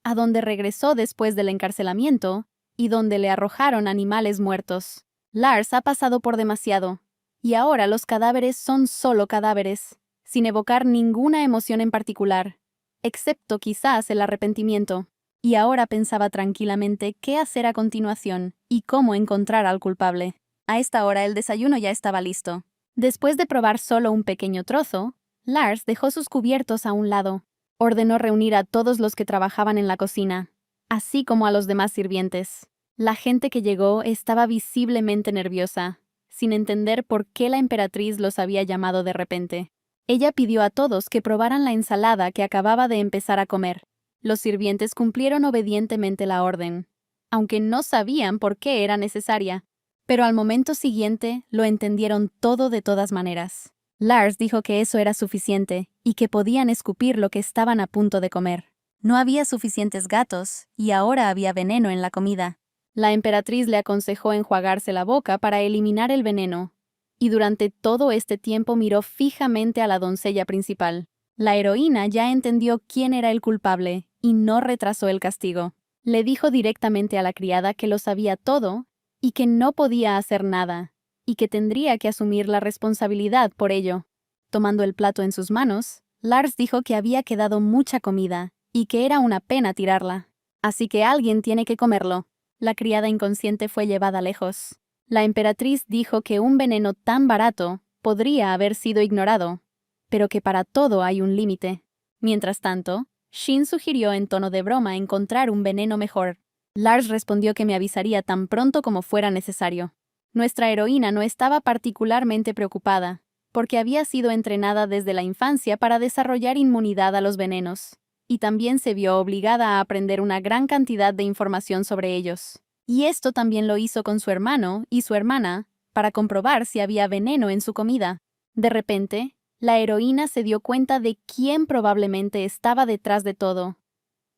a donde regresó después del encarcelamiento, y donde le arrojaron animales muertos. Lars ha pasado por demasiado, y ahora los cadáveres son solo cadáveres, sin evocar ninguna emoción en particular, excepto quizás el arrepentimiento. Y ahora pensaba tranquilamente qué hacer a continuación y cómo encontrar al culpable. A esta hora el desayuno ya estaba listo. Después de probar solo un pequeño trozo, Lars dejó sus cubiertos a un lado. Ordenó reunir a todos los que trabajaban en la cocina, así como a los demás sirvientes. La gente que llegó estaba visiblemente nerviosa, sin entender por qué la emperatriz los había llamado de repente. Ella pidió a todos que probaran la ensalada que acababa de empezar a comer. Los sirvientes cumplieron obedientemente la orden, aunque no sabían por qué era necesaria, pero al momento siguiente lo entendieron todo de todas maneras. Lars dijo que eso era suficiente y que podían escupir lo que estaban a punto de comer. No había suficientes gatos y ahora había veneno en la comida. La emperatriz le aconsejó enjuagarse la boca para eliminar el veneno, y durante todo este tiempo miró fijamente a la doncella principal. La heroína ya entendió quién era el culpable y no retrasó el castigo. Le dijo directamente a la criada que lo sabía todo y que no podía hacer nada, y que tendría que asumir la responsabilidad por ello. Tomando el plato en sus manos, Lars dijo que había quedado mucha comida y que era una pena tirarla. Así que alguien tiene que comerlo. La criada inconsciente fue llevada lejos. La emperatriz dijo que un veneno tan barato podría haber sido ignorado, pero que para todo hay un límite. Mientras tanto, Shin sugirió en tono de broma encontrar un veneno mejor. Lars respondió que me avisaría tan pronto como fuera necesario. Nuestra heroína no estaba particularmente preocupada, porque había sido entrenada desde la infancia para desarrollar inmunidad a los venenos, y también se vio obligada a aprender una gran cantidad de información sobre ellos. Y esto también lo hizo con su hermano y su hermana, para comprobar si había veneno en su comida. De repente, la heroína se dio cuenta de quién probablemente estaba detrás de todo.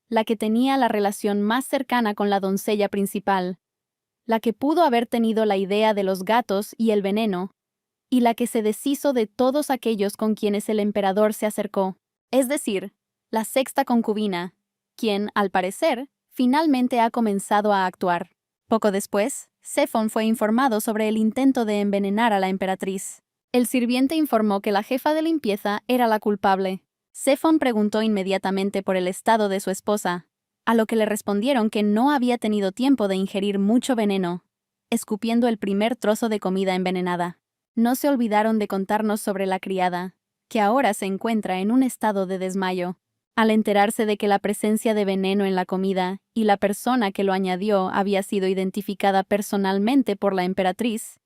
La que tenía la relación más cercana con la doncella principal, la que pudo haber tenido la idea de los gatos y el veneno, y la que se deshizo de todos aquellos con quienes el emperador se acercó, es decir, la sexta concubina, quien, al parecer, finalmente ha comenzado a actuar. Poco después, Zephon fue informado sobre el intento de envenenar a la emperatriz. El sirviente informó que la jefa de limpieza era la culpable. Zephon preguntó inmediatamente por el estado de su esposa, a lo que le respondieron que no había tenido tiempo de ingerir mucho veneno, escupiendo el primer trozo de comida envenenada. No se olvidaron de contarnos sobre la criada, que ahora se encuentra en un estado de desmayo. Al enterarse de que la presencia de veneno en la comida y la persona que lo añadió había sido identificada personalmente por la emperatriz,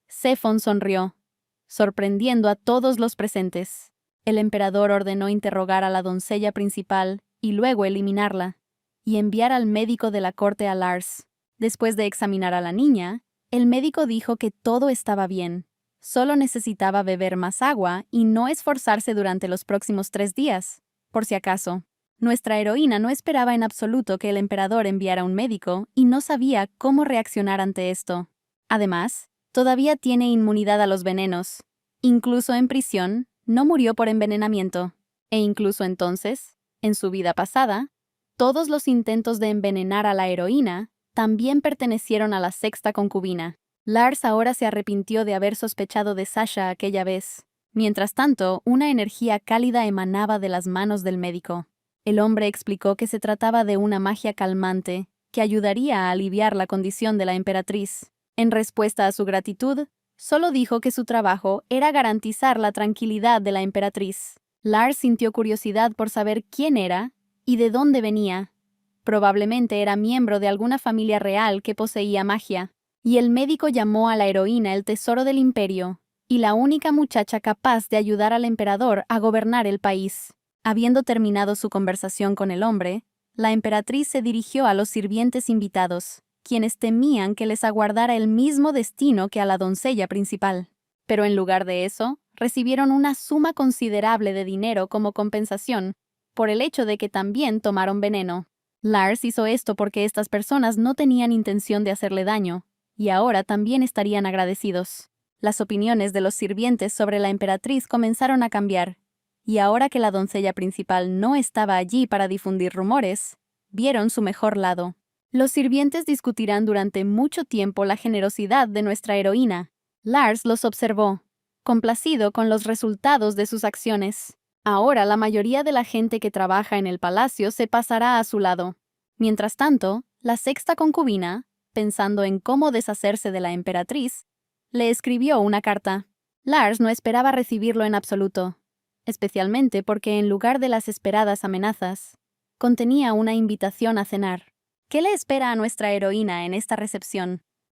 Zephon sonrió, sorprendiendo a todos los presentes. El emperador ordenó interrogar a la doncella principal y luego eliminarla, y enviar al médico de la corte a Lars. Después de examinar a la niña, el médico dijo que todo estaba bien. Solo necesitaba beber más agua y no esforzarse durante los próximos 3 días. Por si acaso, nuestra heroína no esperaba en absoluto que el emperador enviara un médico y no sabía cómo reaccionar ante esto. Además, todavía tiene inmunidad a los venenos. Incluso en prisión, no murió por envenenamiento. E incluso entonces, en su vida pasada, todos los intentos de envenenar a la heroína también pertenecieron a la sexta concubina. Lars ahora se arrepintió de haber sospechado de Sasha aquella vez. Mientras tanto, una energía cálida emanaba de las manos del médico. El hombre explicó que se trataba de una magia calmante que ayudaría a aliviar la condición de la emperatriz. En respuesta a su gratitud, solo dijo que su trabajo era garantizar la tranquilidad de la emperatriz. Lars sintió curiosidad por saber quién era y de dónde venía. Probablemente era miembro de alguna familia real que poseía magia, y el médico llamó a la heroína el tesoro del imperio, y la única muchacha capaz de ayudar al emperador a gobernar el país. Habiendo terminado su conversación con el hombre, La emperatriz se dirigió a los sirvientes invitados, quienes temían que les aguardara el mismo destino que a la doncella principal. Pero en lugar de eso, recibieron una suma considerable de dinero como compensación por el hecho de que también tomaron veneno. Lars hizo esto porque estas personas no tenían intención de hacerle daño, y ahora también estarían agradecidos. Las opiniones de los sirvientes sobre la emperatriz comenzaron a cambiar, y ahora que la doncella principal no estaba allí para difundir rumores, vieron su mejor lado. Los sirvientes discutirán durante mucho tiempo la generosidad de nuestra heroína. Lars los observó, complacido con los resultados de sus acciones. Ahora la mayoría de la gente que trabaja en el palacio se pasará a su lado. Mientras tanto, la sexta concubina, pensando en cómo deshacerse de la emperatriz, le escribió una carta. Lars no esperaba recibirlo en absoluto, especialmente porque en lugar de las esperadas amenazas, contenía una invitación a cenar. ¿Qué le espera a nuestra heroína en esta recepción?